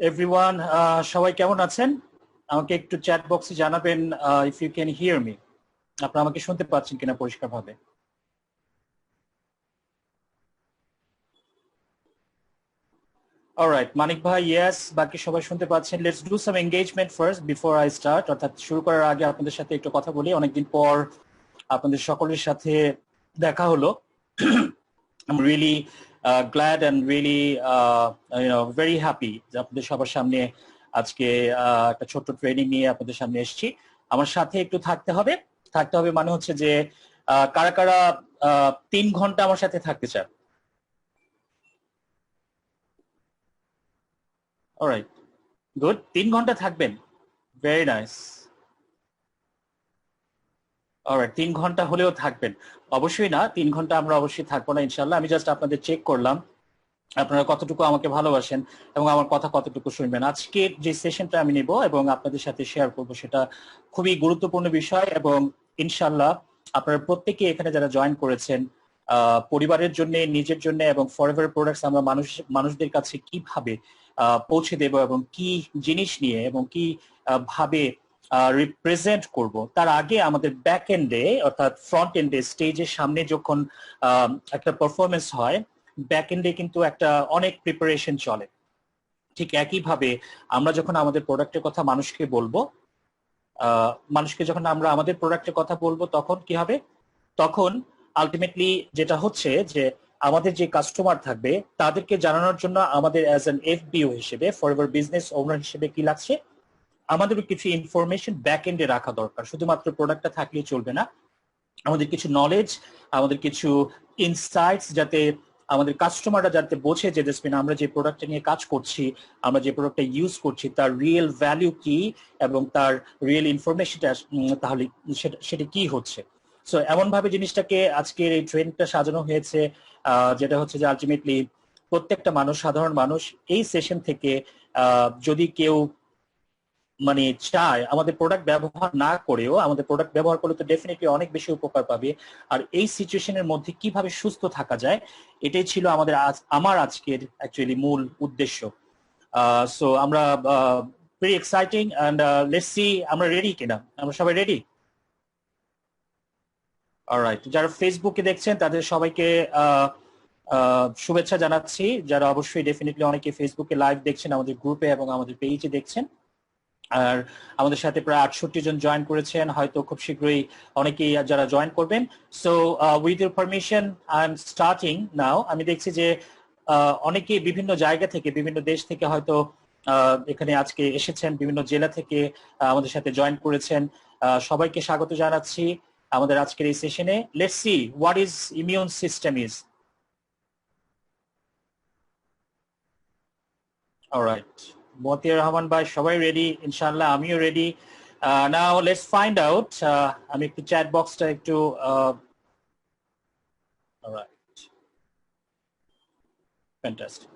Everyone, সবাই কেমন আছেন? আমাকে একটু চ্যাট বক্সে জানাবেন if you can hear me. আপনারা আমাকে শুনতে পাচ্ছেন কিনা পরিষ্কারভাবে? অলরাইট, মানিক ভাই ইয়েস, বাকি সবাই শুনতে পাচ্ছেন। Let's do some engagement first before I start. অর্থাৎ শুরু করার আগে আপনাদের সাথে একটু কথা বলি। অনেকদিন পর আপনাদের সকলের সাথে দেখা হলো। I'm really glad and really very happy যে আপনাদের সবার সামনে আজকে একটা ছোট্ট ট্রেনিং নিয়ে আপনাদের সামনে এসেছি। আমার সাথে একটু থাকতে হবে মানে হচ্ছে যে কারা কারা 3 ঘন্টা আমার সাথে থাকতে চান? Alright, good. 3 ঘন্টা থাকবেন, ভেরি নাইস। অলরাইট, 3 ঘন্টা হলেও থাকবেন। অবশ্যই না, 3 ঘন্টা আমরা অবশ্যই থাকবো না ইনশাল্লাহ। আমি জাস্ট আপনাদের চেক করলাম আপনারা কতটুকু আমাকে ভালোবাসেন এবং আমার কথা কতটুকু শুনবেন। আজকের যে সেশনটা আমি নেব এবং আপনাদের সাথে শেয়ার করব সেটা খুবই গুরুত্বপূর্ণ বিষয় এবং ইনশাল্লাহ আপনারা প্রত্যেকে এখানে যারা জয়েন করেছেন পরিবারের জন্য, নিজের জন্য এবং ফরএভার প্রোডাক্টস আমরা মানুষদের কাছে কিভাবে পৌঁছে দেব এবং কি জিনিস নিয়ে এবং কি ভাবে রিপ্রেজেন্ট করব, তার আগে আমাদের ব্যাক এন্ডে অর্থাৎ ফ্রন্ট এন্ডে স্টেজের সামনে যখন একটা পারফরমেন্স হয়, ব্যাক এন্ডে কিন্তু একটা অনেক প্রিপারেশন চলে। ঠিক একইভাবে আমরা যখন আমাদের প্রোডাক্টের কথা মানুষকে বলবো, মানুষকে যখন আমরা আমাদের প্রোডাক্টের কথা বলবো তখন কি হবে? তখন আলটিমেটলি যেটা হচ্ছে যে আমাদের যে কাস্টমার থাকবে তাদেরকে জানানোর জন্য আমাদের অ্যাজ অ্যান এফবিও হিসেবে, ফরএভার বিজনেস ওনার হিসেবে কি লাগছে, আমাদেরও কিছু ইনফরমেশন ব্যাক এন্ডে রাখা দরকার। শুধুমাত্র প্রোডাক্টটা থাকলেই চলবে না, আমাদের কিছু নলেজ, আমাদের কিছু ইনসাইটস, যাতে আমাদের কাস্টমাররা যাতে বোঝে যে জেসমিন আমরা যে প্রোডাক্টটা নিয়ে কাজ করছি, আমরা যে প্রোডাক্টটা ইউজ করছি তার রিয়েল ভ্যালু কি এবং তার রিয়েল ইনফরমেশনটা তাহলে সেটা কি হচ্ছে। সো এমন ভাবে জিনিসটাকে আজকের এই ট্রেন্ডটা সাজানো হয়েছে, যেটা হচ্ছে যে আলটিমেটলি প্রত্যেকটা মানুষ, সাধারণ মানুষ এই সেশন থেকে যদি কেউ মানে চায় আমাদের প্রোডাক্ট ব্যবহার না করেও, আমাদের প্রোডাক্ট ব্যবহার করলে তো ডেফিনেটলি অনেক বেশি উপকার পাবে। আর এই সিচুয়েশনের মধ্যে কিভাবে সুস্থ থাকা যায়, এটাই ছিল আমার আজকের অ্যাকচুয়ালি মূল উদ্দেশ্য। সো আমরা very exciting and let's see আমরা রেডি কিনা। আমরা সবাই রেডি? অলরাইট, যারা ফেসবুকে দেখছেন তাদের সবাইকে শুভেচ্ছা জানাচ্ছি। যারা অবশ্যই ডেফিনেটলি অনেকে ফেসবুকে লাইভ দেখছেন, আমাদের গ্রুপে এবং আমাদের পেজে দেখছেন। আর আমাদের সাথে প্রায় 68 জন জয়েন করেছেন, হয়তো খুব শীঘ্রই অনেকেই যারা জয়েন করবেন। So with your permission I am starting নাও। আমি দেখছি যে অনেকেই বিভিন্ন জায়গা থেকে, বিভিন্ন দেশ থেকে হয়তো এখানে আজকে এসেছেন, বিভিন্ন জেলা থেকে আমাদের সাথে জয়েন করেছেন। সবাইকে স্বাগত জানাচ্ছি আমাদের আজকের এই সেশনে। Let's see what is immune system is. Alright, Motiar Rahman ভাই সবাই রেডি ইনশাআল্লাহ, আমিও ready. Now let's find out. আমি একটু চ্যাট বক্সটা একটু অলরাইট, ফ্যান্টাস্টিক।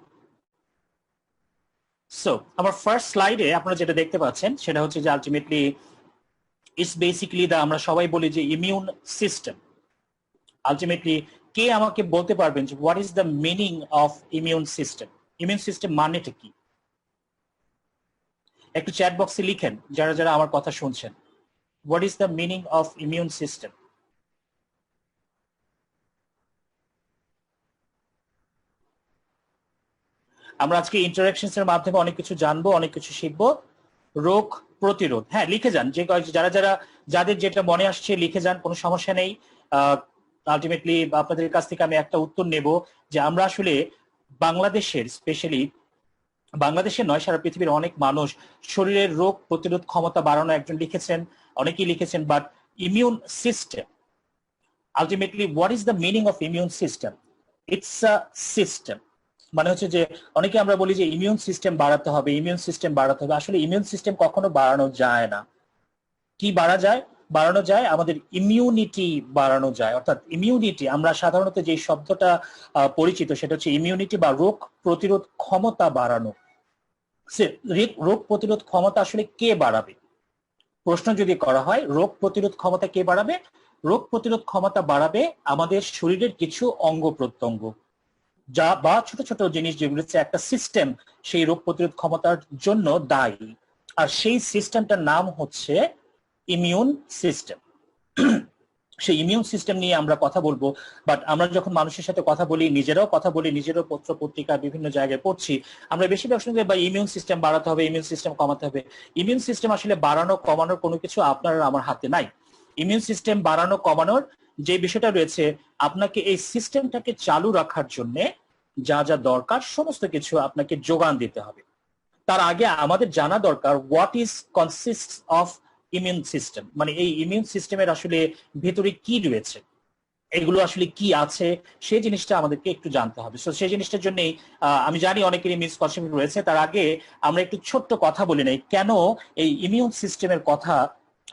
সো আমার ফার্স্ট স্লাইডে আপনারা যেটা দেখতে পাচ্ছেন সেটা হচ্ছে যে আলটিমেটলি ইটস বেসিক্যালি আমরা সবাই বলি যে ইমিউন সিস্টেম। আলটিমেটলি কে আমাকে বলতে পারবেন যে what is the meaning of immune system? Immune system মানেটা কি? একটু চ্যাট বক্সে লিখেন যারা যারা আমার কথা শুনছেন, what is the meaning of immune system? আমরা আজকে ইন্টারাকশনস এর মাধ্যমে অনেক কিছু জানবো, অনেক কিছু শিখবো। রোগ প্রতিরোধ, হ্যাঁ লিখে যান, যে যারা যারা যাদের যেটা মনে আসছে লিখে যান, কোনো সমস্যা নেই। আলটিমেটলি আপনাদের কাছ থেকে আমি একটা উত্তর নেব যে আমরা আসলে বাংলাদেশের, স্পেশালি বাংলাদেশের নয় সারা পৃথিবীর অনেক মানুষ শরীরের রোগ প্রতিরোধ ক্ষমতা বাড়ানো, একজন লিখেছেন, অনেকেই লিখেছেন, but immune system ultimately what is the meaning of immune system? It's a system. মানে হচ্ছে যে অনেকে আমরা বলি যে ইমিউন সিস্টেম বাড়াতে হবে, ইমিউন সিস্টেম বাড়াতে হবে। আসলে ইমিউন সিস্টেম কখনো বাড়ানো যায় না। কি বাড়ানো যায় আমাদের ইমিউনিটি বাড়ানো যায়। অর্থাৎ ইমিউনিটি, আমরা সাধারণত যে শব্দটা পরিচিত সেটা হচ্ছে ইমিউনিটি বা রোগ প্রতিরোধ ক্ষমতা বাড়ানো। রোগ প্রতিরোধ ক্ষমতা আসলে কে বাড়াবে? প্রশ্ন যদি করা হয় রোগ প্রতিরোধ ক্ষমতা কে বাড়াবে, রোগ প্রতিরোধ ক্ষমতা বাড়াবে আমাদের শরীরের কিছু অঙ্গ প্রত্যঙ্গ। যা বা ছোট ছোট জিনিস যেগুলো হচ্ছে একটা সিস্টেম সেই রোগ প্রতিরোধ ক্ষমতার জন্য দায়ী, আর সেই সিস্টেমটার নাম হচ্ছে ইমিউন সিস্টেম। সেই ইমিউন সিস্টেম নিয়ে আমরা কথা বলবো। বাট আমরা যখন মানুষের সাথে কথা বলি, নিজেরাও কথা বলি, নিজেরাও পত্র পত্রিকা বিভিন্ন জায়গায় পড়ছি, আমরা বেশিরভাগ শুনতে বা ইমিউন সিস্টেম বাড়াতে হবে, ইমিউন সিস্টেম কমাতে হবে। ইমিউন সিস্টেম আসলে বাড়ানো কমানোর কোনো কিছু আপনার আমার হাতে নাই। ইমিউন সিস্টেম বাড়ানো কমানোর যে বিষয়টা রয়েছে, আপনাকে এই সিস্টেমটাকে চালু রাখার জন্য যা যা দরকার সমস্ত কিছু আপনাকে যোগান দিতে হবে। তার আগে আমাদের জানা দরকার what is consist of immune system, মানে এই ইমিউন সিস্টেমের আসলে ভেতরে কি রয়েছে, এগুলো আসলে কি আছে, সেই জিনিসটা আমাদেরকে একটু জানতে হবে। সো সেই জিনিসটার জন্যই আমি জানি অনেকেরই মিসকনসেপ্ট রয়েছে। তার আগে আমরা একটু ছোট্ট কথা বলে নেই, কেন এই ইমিউন সিস্টেমের কথা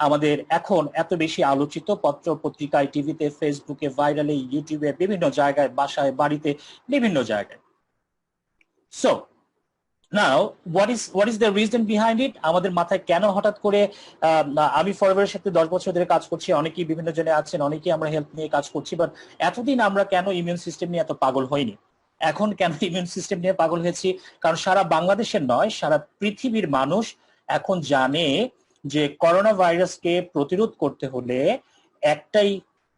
আমাদের এখন এত বেশি আলোচিত, পত্র পত্রিকায়, টিভিতে, ফেসবুকে, ভাইরালে, ইউটিউবে, বিভিন্ন জায়গায়, বাসায়, বাড়িতে, বিভিন্ন জায়গায়। So now what is the reason behind it? আমাদের মাথায় কেন হঠাৎ করে আমি ফরএভারের সাথে 10 বছর ধরে কাজ করছি, অনেকেই বিভিন্ন জনে আছেন, অনেকেই আমরা হেলথ নিয়ে কাজ করছি, বাট এতদিন আমরা কেন ইমিউন সিস্টেম নিয়ে এত পাগল হইনি? এখন কেন ইমিউন সিস্টেম নিয়ে পাগল হয়েছি? কারণ সারা বাংলাদেশের নয়, সারা পৃথিবীর মানুষ এখন জানে যে করোনা ভাইরাসকে প্রতিরোধ করতে হলে একটাই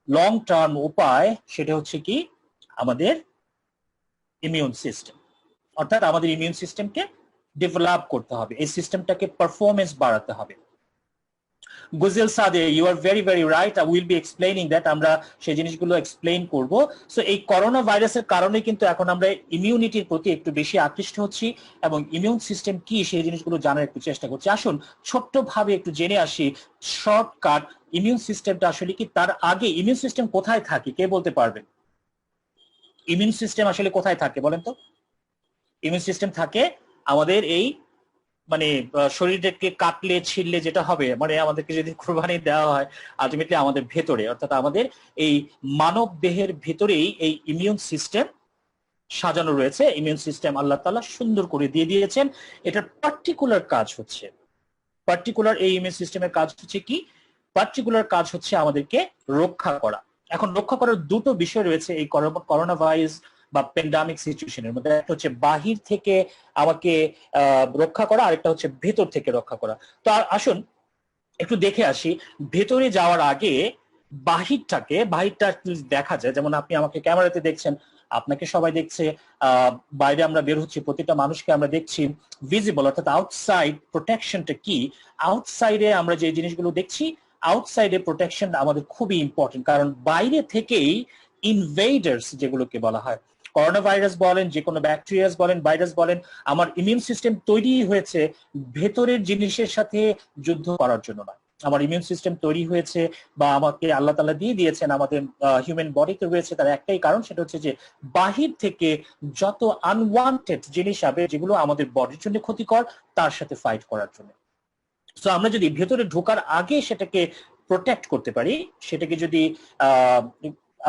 লং টার্ম উপায়, সেটা হচ্ছে কি আমাদের ইমিউন সিস্টেম। অর্থাৎ আমাদের ইমিউন সিস্টেমকে ডেভেলপ করতে হবে, এই সিস্টেমটাকে পারফরমেন্স বাড়াতে হবে। গুজেল সাদে, you are very very right, I will be explaining that, আমরা সেই জিনিসগুলো এক্সপ্লেইন করব। সো এই করোনা ভাইরাসের কারণে কিন্তু এখন আমরা ইমিউনিটির প্রতি একটু বেশি আকৃষ্ট হচ্ছি এবং ইমিউন সিস্টেম কি সেই জিনিসগুলো জানার একটু চেষ্টা করছি। আসুন ছোট্টভাবে একটু জেনে আসি শর্টকাট, ইমিউন সিস্টেমটা আসলে কি। তার আগে ইমিউন সিস্টেম কোথায় থাকে কে বলতে পারবে? ইমিউন সিস্টেম আসলে কোথায় থাকে বলেন তো? ইমিউন সিস্টেম থাকে আমাদের এই মানে শরীরকে কাটলে ছিঁড়লে যেটা হবে, মানে আমাদেরকে যদি কোরবানি দেওয়া হয়, আলটিমেটলি আমাদের ভেতরে, অর্থাৎ আমাদের এই মানব দেহের ভেতরেই এই ইমিউন সিস্টেম সাজানো রয়েছে। ইমিউন সিস্টেম আল্লাহ তাআলা সুন্দর করে দিয়ে দিয়েছেন। এটার পার্টিকুলার কাজ হচ্ছে, পার্টিকুলার এই ইমিউন সিস্টেমের কাজ হচ্ছে কি? পার্টিকুলার কাজ হচ্ছে আমাদেরকে রক্ষা করা। এখন রক্ষা করার দুটো বিষয় রয়েছে এই করোনা ভাইরাস বা প্যান্ডামিক সিচুয়েশনের মধ্যে। একটা হচ্ছে বাহির থেকে আমাকে রক্ষা করা, আরেকটা হচ্ছে ভেতর থেকে রক্ষা করা। তো আসুন একটু দেখে আসি। ভেতরে যাওয়ার আগে বাহিরটা দেখা যায়, যেমন আপনি আমাকে ক্যামেরাতে দেখছেন, আপনাকে সবাই দেখছে, বাইরে আমরা বের হচ্ছি, প্রতিটা মানুষকে আমরা দেখছি, ভিজিবল, অর্থাৎ আউটসাইড প্রোটেকশনটা কি। আউটসাইডে আমরা যে জিনিসগুলো দেখছি, আউটসাইডে প্রোটেকশন আমাদের খুবই ইম্পর্টেন্ট, কারণ বাইরে থেকেই ইনভেডার্স যেগুলোকে বলা হয়, করোনা ভাইরাস বলেন, যে কোনো ব্যাকটেরিয়াস বলেন, ভাইরাস বলেন, আমার ইমিউন সিস্টেম তৈরি হয়েছে ভেতরের জিনিসের সাথে যুদ্ধ করার জন্য না। আমার ইমিউন সিস্টেম তৈরি হয়েছে বা আমাকে আল্লাহ তাআলা দিয়ে দিয়েছেন, আমাদের হিউম্যান বডিতে রয়েছে, তার একটাই কারণ, সেটা হচ্ছে যে বাহির থেকে যত আনওয়ান্টেড জিনিস হবে, যেগুলো আমাদের বডির জন্য ক্ষতিকর, তার সাথে ফাইট করার জন্য। সো আমরা যদি ভেতরে ঢোকার আগে সেটাকে প্রোটেক্ট করতে পারি, সেটাকে যদি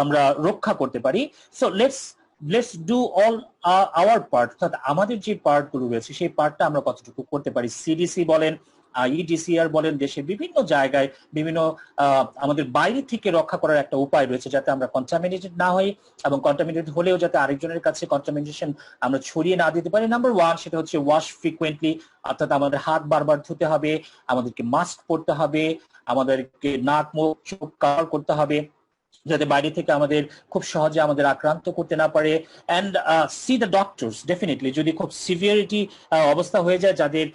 আমরা রক্ষা করতে পারি, so let's do all our part, অর্থাৎ আমাদের যে পার্ট গুলো রয়েছে সেই পার্টটা আমরা কতটুকু করতে পারি। সিডিসি বলেন, ইডিসিআর বলেন, দেশে বিভিন্ন জায়গায় বিভিন্ন আমাদের বাইরে থেকে রক্ষা করার একটা উপায় রয়েছে, যাতে আমরা কন্টামিনেটেড না হই, এবং কন্টামিনেটেড হলেও যাতে আরেকজনের কাছে কন্টামিনেশন আমরা ছড়িয়ে না দিতে পারি। নাম্বার ওয়ান, সেটা হচ্ছে ওয়াশ ফ্রিকুয়েন্টলি, অর্থাৎ আমাদের হাত বারবার ধুতে হবে, আমাদেরকে মাস্ক পরতে হবে, আমাদেরকে নাক মুখ চোখ কভার করতে হবে, যাতে বাইরে থেকে আমাদের খুব সহজে আমাদের আক্রান্ত করতে না পারে। And C the doctors, definitely যদি খুব সিভিয়ারিটি অবস্থা হয়ে যায়, যাদের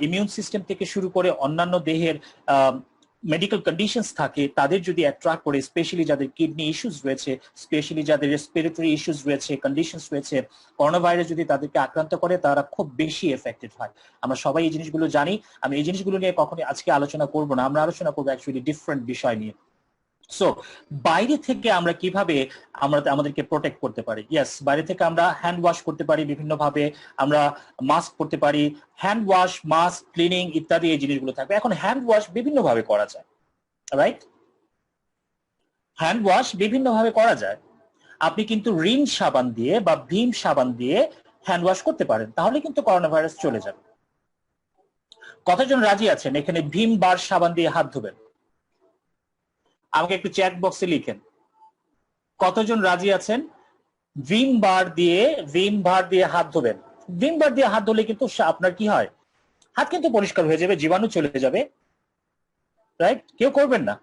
ইমিউন সিস্টেম থেকে শুরু করে অন্যান্য দেহের মেডিকেল কন্ডিশনস থাকে, তাদের যদি অ্যাট্রাক্ট করে, স্পেশালি যাদের কিডনি ইস্যুস রয়েছে, স্পেশালি যাদের রেসপিরেটরি ইস্যুস রয়েছে, কন্ডিশনস রয়েছে, করোনা ভাইরাস যদি তাদেরকে আক্রান্ত করে, তারা খুব বেশি এফেক্টেড হয়। আমরা সবাই এই জিনিসগুলো জানি। আমি এই জিনিসগুলো নিয়ে কখনোই আজকে আলোচনা করবো না, আমরা আলোচনা করবো অ্যাকচুয়ালি ডিফারেন্ট বিষয় নিয়ে। সো বাইরে থেকে আমরা কিভাবে আমাদেরকে প্রোটেক্ট করতে পারি? ইয়েস, বাইরে থেকে আমরা হ্যান্ড ওয়াশ করতে পারি বিভিন্ন ভাবে, আমরা মাস্ক পরতে পারি, হ্যান্ড ওয়াশ, মাস্ক, ক্লিনিং ইত্যাদি এই জিনিসগুলো থাকবে। এখন হ্যান্ড ওয়াশ বিভিন্ন ভাবে করা যায়, রাইট? হ্যান্ড ওয়াশ বিভিন্ন ভাবে করা যায়। আপনি কিন্তু রিন সাবান দিয়ে বা ভীম সাবান দিয়ে হ্যান্ড ওয়াশ করতে পারেন, তাহলে কিন্তু করোনা ভাইরাস চলে যাবে। কতজন রাজি আছেন এখানে ভীম বার সাবান দিয়ে হাত ধুবেন? আমাকে একটু চ্যাট বক্সে লিখেন কতজন রাজি আছেন ভিম বার দিয়ে হাত ধোবেন। ভিম বার দিয়ে হাত ধুলে কিন্তু আপনার কি হয়, হাত কিন্তু পরিষ্কার হয়ে যাবে, জীবাণু চলে যাবে, রাইট? কেউ করবেন না।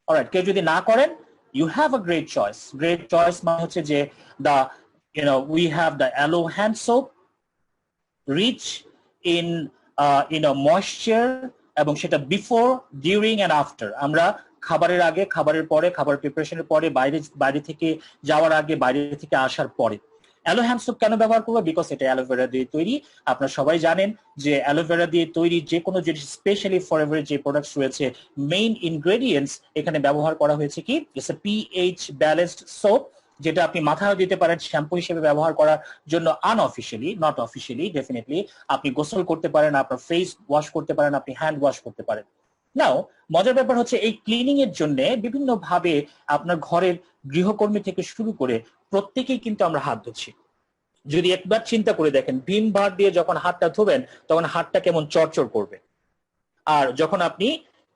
অলরাইট, কেউ যদি না করেন, you have a great choice. Great choice মানে হচ্ছে যে the we have the aloe hand soap, rich in moisture, এবং সেটা বিফোর, ডিউরিং অ্যান্ড আফটার। আমরা খাবারের আগে, খাবারের পরে, খাবার প্রিপারেশনের পরে, বাইরে থেকে যাওয়ার আগে, বাইরে থেকে আসার পরে। অ্যালো হ্যান্ড সোপ কেন ব্যবহার করবো? বিকজ এটা অ্যালোভেরা দিয়ে তৈরি। আপনারা সবাই জানেন যে অ্যালোভেরা দিয়ে তৈরি যে কোনো জিনিস, স্পেশালি ফরএভার যে প্রোডাক্টস রয়েছে, মেইন ইনগ্রেডিয়েন্টস এখানে ব্যবহার করা হয়েছে কি, it's a pH balanced soap, যেটা আপনি মাথায় দিতে পারেন শ্যাম্পু হিসেবে ব্যবহার করার জন্য, আনঅফিশিয়ালি, নট অফিশিয়ালি, ডেফিনেটলি আপনি গোসল করতে পারেন, আপনার ফেস ওয়াশ করতে পারেন, আপনি হ্যান্ড ওয়াশ করতে পারেন। নাও মজার ব্যাপার হচ্ছে এই ক্লিনিং এর জন্য বিভিন্ন ভাবে আপনার ঘরের গৃহকর্মী থেকে শুরু করে প্রত্যেকেই কিন্তু আমরা হাত ধুচ্ছি। যদি একবার চিন্তা করে দেখেন, ভিম বার দিয়ে যখন হাতটা ধোবেন তখন হাতটা কেমন চড়চড় করবে, আর যখন আপনি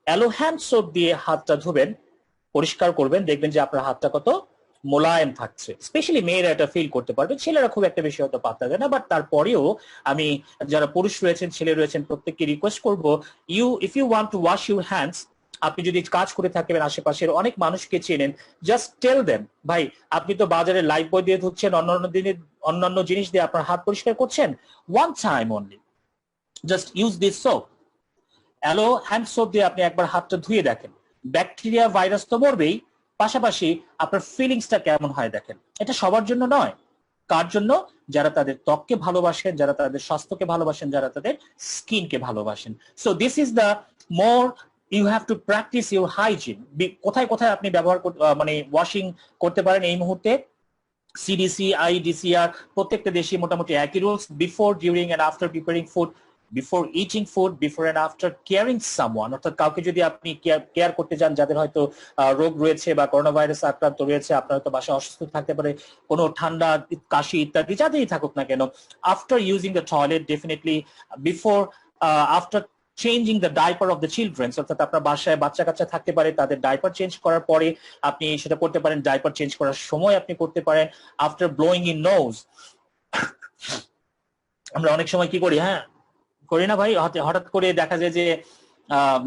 অ্যালো হ্যান্ড সোপ দিয়ে হাতটা ধোবেন, পরিষ্কার করবেন, দেখবেন যে আপনার হাতটা কত মোলায়েম থাকছে। স্পেশালি মেয়েরা এটা ফিল করতে পারবে, ছেলেরা খুব একটা বেশি হয়তো পাত্তা দেয় না। বাট তারপরেও আমি যারা পুরুষ রয়েছেন, ছেলে রয়েছেন, প্রত্যেককে রিকোয়েস্ট করবো, if you want to wash your hands, আপনি যদি কাজ করে থাকবেন, আশেপাশের অনেক মানুষকে চেনেন, জাস্ট টেল দেম, ভাই আপনি তো বাজারে লাইফ বয় দিয়ে ধুচ্ছেন, অন্যান্য জিনিস দিয়ে আপনার হাত পরিষ্কার করছেন, one time only just use this soap. Aloe hand soap দিয়ে আপনি একবার হাতটা ধুয়ে দেখেন, ব্যাকটেরিয়া ভাইরাস তো মরবেই, পাশাপাশি আপনার ফিলিংসটা কেমন হয় দেখেন। এটা সবার জন্য নয়। কার জন্য? যারা তাদের ত্বককে ভালোবাসেন, যারা তাদের স্বাস্থ্যকে ভালোবাসেন, যারা তাদের স্কিনকে ভালোবাসেন। So this is the more, you have to practice your hygiene. কোথায় কোথায় আপনি ব্যবহার মানে ওয়াশিং করতে পারেন এই মুহূর্তে? সিডিসি, আইডিসিআর, প্রত্যেকটা দেশে মোটামুটি একই rules. Before, during and after preparing food, before eating food, before and after caring someone. অর্থাৎ কাউকে যদি আপনি কেয়ার করতে যান, যাদের হয়তো রোগ রয়েছে বা করোনা ভাইরাস আক্রান্ত রয়েছে, আপনার হয়তো বাসায় অসুস্থ থাকতে পারে, কোনো ঠান্ডা, কাশি ইত্যাদি যাদেরই থাকুক না কেন, after using the toilet, definitely before, after changing the diaper of the children, অর্থাৎ আপনার বাসায় বাচ্চা কাচ্চা থাকতে পারে, তাদের ডাইপার চেঞ্জ করার পরে আপনি সেটা করতে পারেন, ডাইপার চেঞ্জ করার সময় আপনি করতে পারেন, আফটার ব্লোয়িং ইন নোজ। আমরা অনেক সময় কি করি, হ্যাঁ করি না ভাই, হঠাৎ করে দেখা যায় যে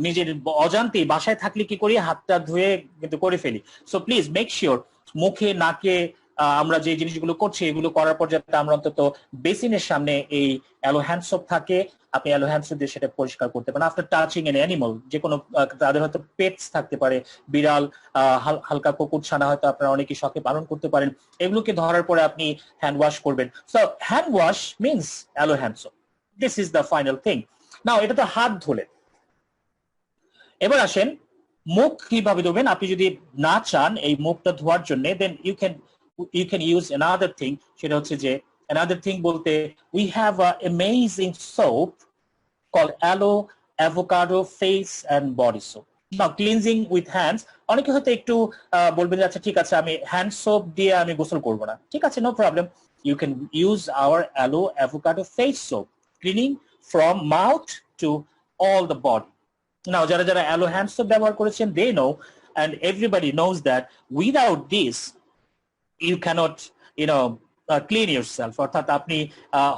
নিজের অজান্তে বাসায় থাকলে কি করি, হাতটা ধুয়ে কিন্তু করে ফেলি। সো প্লিজ মেক শিওর মুখে, নাকে আমরা যে জিনিসগুলো করছি এগুলো করার পর যাতে আমরা অন্তত বেসিনের সামনে এই অ্যালো হ্যান্ড সোপ থাকে, আপনি অ্যালো হ্যান্ড সোপ দিয়ে সেটা পরিষ্কার করতে পারেন। আফটার টাচিং এন অ্যানিমাল, যে কোনো তাদের হয়তো পেটস থাকতে পারে, বিড়াল, হালকা কুকুর ছানা হয়তো আপনারা অনেকেই শখে পালন করতে পারেন, এগুলোকে ধরার পরে আপনি হ্যান্ড ওয়াশ করবেন। So hand wash means aloe hand soap. This is the final thing. Now এটা তো হাত ধুলে, এবার আসেন মুখ কিভাবে ধোবেন। আপনি যদি না চান এই মুখটা ধোয়ার জন্য, then you can use another thing. সেটা হচ্ছে যে অ্যানাদার থিং বলতে, we have a amazing soap call aloe avocado face and body soap. Now cleansing with hands, অনেকে হয়তো একটু বলবেন যে আচ্ছা ঠিক আছে আমি হ্যান্ড সোপ দিয়ে আমি গোসল করবো না, ঠিক আছে, no problem, you can use our aloe avocado face soap, cleaning from mouth to all the body. Now, যারা যারা অ্যালো হ্যান্ড সোপ ব্যবহার করেছেন, they know and everybody knows that without this you cannot, clean yourself. অর্থাৎ আপনি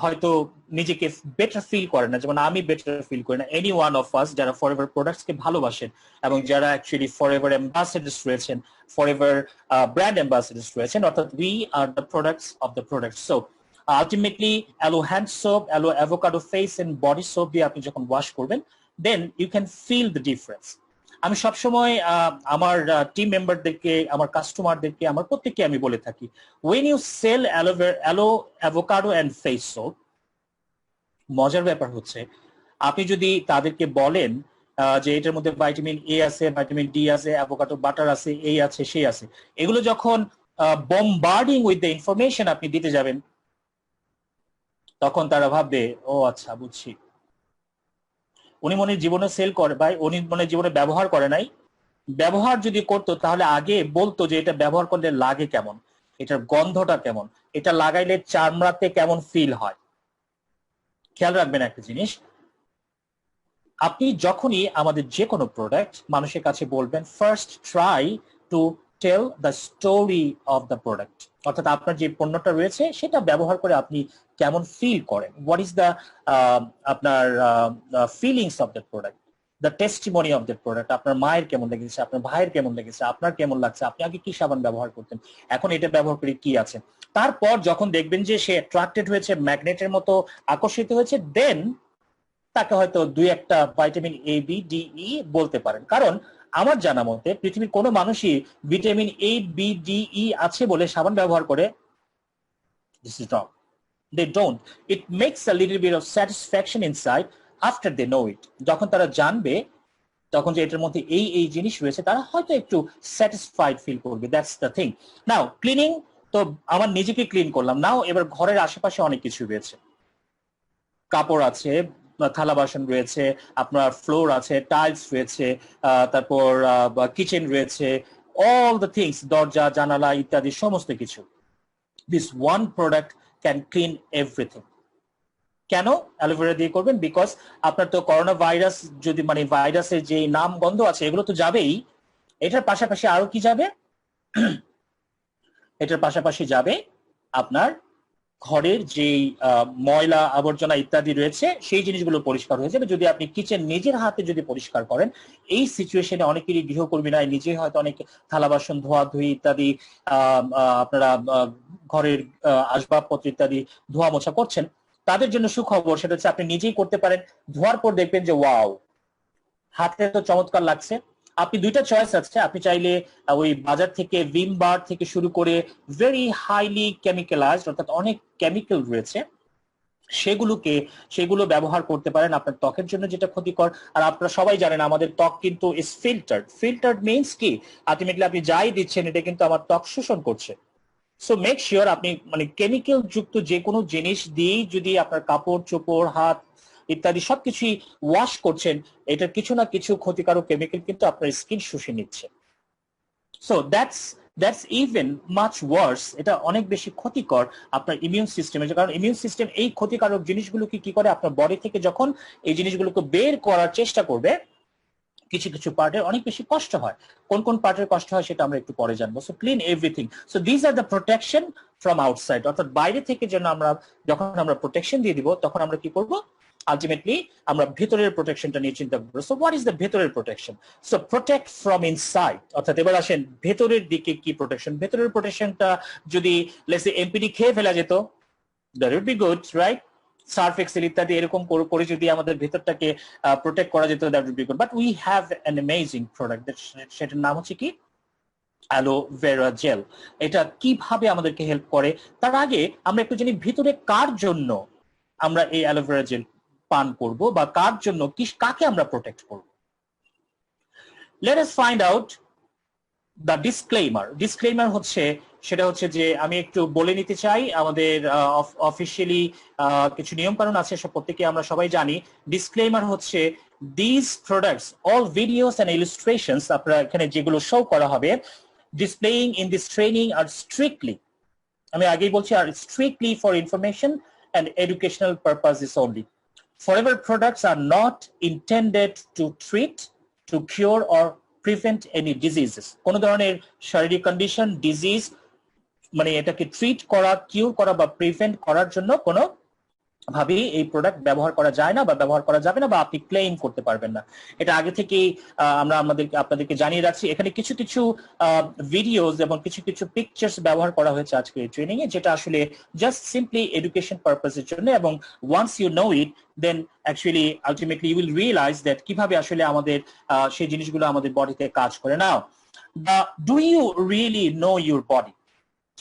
হয়তো নিজেকে better feel করেন না, যেমন আমি বেটার ফিল করি না, এনি ওয়ান অফ আস যারা ফরএভার প্রোডাক্টস কে ভালোবাসেন এবং যারা অ্যাকচুয়ালি ফরএভার অ্যাম্বাসেডার্স রয়েছেন, ফরএভার ব্র্যান্ড অ্যাম্বাসেডার্স রয়েছেন, অর্থাৎ we are the products of the products. So ultimately aloe hand soap, aloe avocado face and body soap দিয়ে আপনি যখন ওয়াশ করবেন, then you can feel the difference. আমি সবসময় আমার টিম মেম্বারদেরকে, আমার কাস্টমারদেরকে, আমার প্রত্যেককে আমি বলে থাকি, when you sell aloe avocado and face soap, মজার ব্যাপার হচ্ছে আপনি যদি তাদেরকে বলেন যে এটার মধ্যে ভাইটামিন এ আছে, ভাইটামিন ডি আছে, অ্যাভোকাডো বাটার আছে, এই আছে সেই আছে, এগুলো যখন বোমবার্ডিং উইথ দ্য ইনফরমেশন আপনি দিতে যাবেন, তখন তারা ভাববে ও আচ্ছা বুঝছি, উনি মনে জীবনে সেল করে, ভাই উনি মনে জীবনে ব্যবহার করে নাই। ব্যবহার যদি করতো তাহলে আগে বলতো যে এটা ব্যবহার করলে লাগে কেমন, এটার গন্ধটা কেমন, এটা লাগাইলে চামড়াতে কেমন ফিল হয়। খেয়াল রাখবেন একটা জিনিস, আপনি যখনই আমাদের যে কোনো প্রোডাক্ট মানুষের কাছে বলবেন, first try to tell the story of the product, অর্থাৎ আপনার যে পণ্যটা রয়েছে সেটা ব্যবহার করে আপনি কেমন ফিল করেন, হোয়াট ইজ দ্য আপনার feelings of the product, the testimony of the product. আপনার মায়ের কেমন লেগেছে, আপনার ভাইয়ের কেমন লেগেছে, আপনার কেমন লাগছে, আপনি আগে কি সাবান ব্যবহার করতেন, এখন এটা ব্যবহার করে কি আছে। তারপর যখন দেখবেন যে সে অ্যাট্রাক্টেড হয়েছে, ম্যাগনেটের মতো আকর্ষিত হয়েছে, দেন তাকে হয়তো দুই একটা vitamin A B D E বলতে পারেন। কারণ আমার জানা মতে পৃথিবীর কোনো মানুষই vitamin A B D E আছে বলে সাবান ব্যবহার করে, this is wrong. They don't. It makes a little bit of satisfaction inside after they know it. যখন তারা জানবে তখন যে এটার মধ্যে এই এই জিনিস রয়েছে, তারা হয়তো একটু স্যাটিসফাইড ফিল করবে। That's the thing. Now cleaning তো আমার নিজেকে ক্লিন করলাম, নাও এবার ঘরের আশেপাশে অনেক কিছু রয়েছে, কাপড় আছে, থালা বাসন রয়েছে, আপনার ফ্লোর আছে, টাইলস রয়েছে, তারপর কিচেন রয়েছে, অল দ্য থিংস, দরজা জানালা ইত্যাদি সমস্ত কিছু। This one product can clean everything. কেন অ্যালোভেরা দিয়ে করবেন? বিকজ আপনার তো করোনা ভাইরাস, যদি মানে ভাইরাসের যে নাম গন্ধ আছে এগুলো তো যাবেই, এটার পাশাপাশি আরো কি যাবে? এটার পাশাপাশি যাবে আপনার ঘরের যে ময়লা আবর্জনা ইত্যাদি রয়েছে সেই জিনিসগুলো পরিষ্কার হয়ে যাবে। যদি আপনি কিচেন নিজের হাতে যদি পরিষ্কার করেন, এই সিচুয়েশনে অনেকেরই গৃহকর্মীরা নিজে হয়তো অনেক থালা বাসন ধোয়া ধুই ইত্যাদি আপনারা ঘরের আসবাবপত্র ইত্যাদি ধোয়া মোছা করছেন, তাদের জন্য সুখবর, সেটা হচ্ছে আপনি নিজেই করতে পারেন। ধোয়ার পর দেখবেন যে ওয়াও, হাতে তো চমৎকার লাগছে। আপনি দুইটা চয়েস আছে, আপনি চাইলে ওই বাজার থেকে ভিম বার থেকে শুরু করে ভেরি হাইলি কেমিক্যালাইজড, অর্থাৎ অনেক কেমিক্যাল রয়েছে, সেগুলো ব্যবহার করতে পারেন আপনার ত্বকের জন্য, যেটা ক্ষতিকর। আর আপনারা সবাই জানেন আমাদের ত্বক কিন্তু ইজ ফিল্টার্ড। ফিল্টার্ড মিনস কি, আলটিমেটলি আপনি যাই দিচ্ছেন এটা কিন্তু আমার ত্বক শোষণ করছে। সো মেক শিওর আপনি মানে কেমিক্যাল যুক্ত যে কোনো জিনিস দিয়েই যদি আপনার কাপড় চোপড় হাত ইত্যাদি সবকিছুই ওয়াশ করছেন, এটার কিছু না কিছু ক্ষতিকারক কেমিক্যাল কিন্তু আপনার স্কিন শুষে নিচ্ছে। সো দ্যাটস ইভেন মাচ ওয়ার্স, এটা অনেক বেশি ক্ষতিকর আপনার ইমিউন সিস্টেমের, কারণ ইমিউন সিস্টেম এই ক্ষতিকারক জিনিসগুলোকে কি করে, আপনার বডি থেকে যখন এই জিনিসগুলোকে বের করার চেষ্টা করবে, কিছু কিছু পার্টের অনেক বেশি কষ্ট হয়। কোন কোন পার্টের কষ্ট হয় সেটা আমরা একটু পরে জানবো। So clean everything. So this are the protection from outside, অর্থাৎ বাইরে থেকে যেন আমরা যখন আমরা প্রোটেকশন দিয়ে দিব তখন আমরা কি করব, আলটিমেটলি আমরা ভেতরের প্রোটেকশনটা নিয়ে চিন্তা করবো। সো হোয়াট ইজ দ্য ভেতরের protection? So protect from inside, অর্থাৎ এবার আসেন ভেতরের দিকে কি প্রোটেকশন। ভেতরের প্রোটেকশনটা যদি লেটস সে এমপিডি খেয়ে ফেলা যেত, that would be good, right? Surf Excel ইত্যাদি এরকম করে যদি আমাদের ভেতরটাকে প্রোটেক্ট করা যেত, that would be good. But we have an amazing product, সেটার নাম হচ্ছে কি, অ্যালোভেরা জেল। এটা কিভাবে আমাদেরকে হেল্প করে তার আগে আমরা একটু জানি ভিতরে কার জন্য আমরা এই অ্যালোভেরা জেল পান করব, বা কার জন্য কাকে আমরা প্রোটেক্ট করব। Let us find out the disclaimer. Disclaimer হচ্ছে সেটা হচ্ছে যে আমি একটু বলে নিতে চাই, আমাদের অফিসিয়ালি কিছু নিয়ম কানুন আছে, সব প্রত্যেকে আমরা সবাই জানি। ডিসক্লেইমার হচ্ছে these products, all videos and illustrations আপনারা এখানে যেগুলো শো করা হবে displaying in this training are strictly, আমি আগেই বলছি, are strictly for information and educational purposes only. Forever products are not intended to treat, to cure or prevent any diseases. কোন ধরনের শারীরিক কন্ডিশন, ডিজিজ মানে এটাকে ট্রিট করা, কিউর করা বা প্রিভেন্ট করার জন্য কোনো ভাবেই এই প্রোডাক্ট ব্যবহার করা যায় না বা ব্যবহার করা যাবে না, বা আপনি ক্লেম করতে পারবেন না। এটা আগে থেকেই আমরা আপনাদেরকে জানিয়ে রাখছি। এখানে কিছু কিছু ভিডিওস এবং কিছু কিছু পিকচার্স ব্যবহার করা হয়েছে আজকে এই ট্রেনিং এ, যেটা আসলে জাস্ট সিম্পলি এডুকেশন পারপাসের জন্য। এবং once you know it, then actually ultimately you will realise that কিভাবে আসলে আমাদের সেই জিনিসগুলো আমাদের বডিতে কাজ করে। Now, do you really know your body?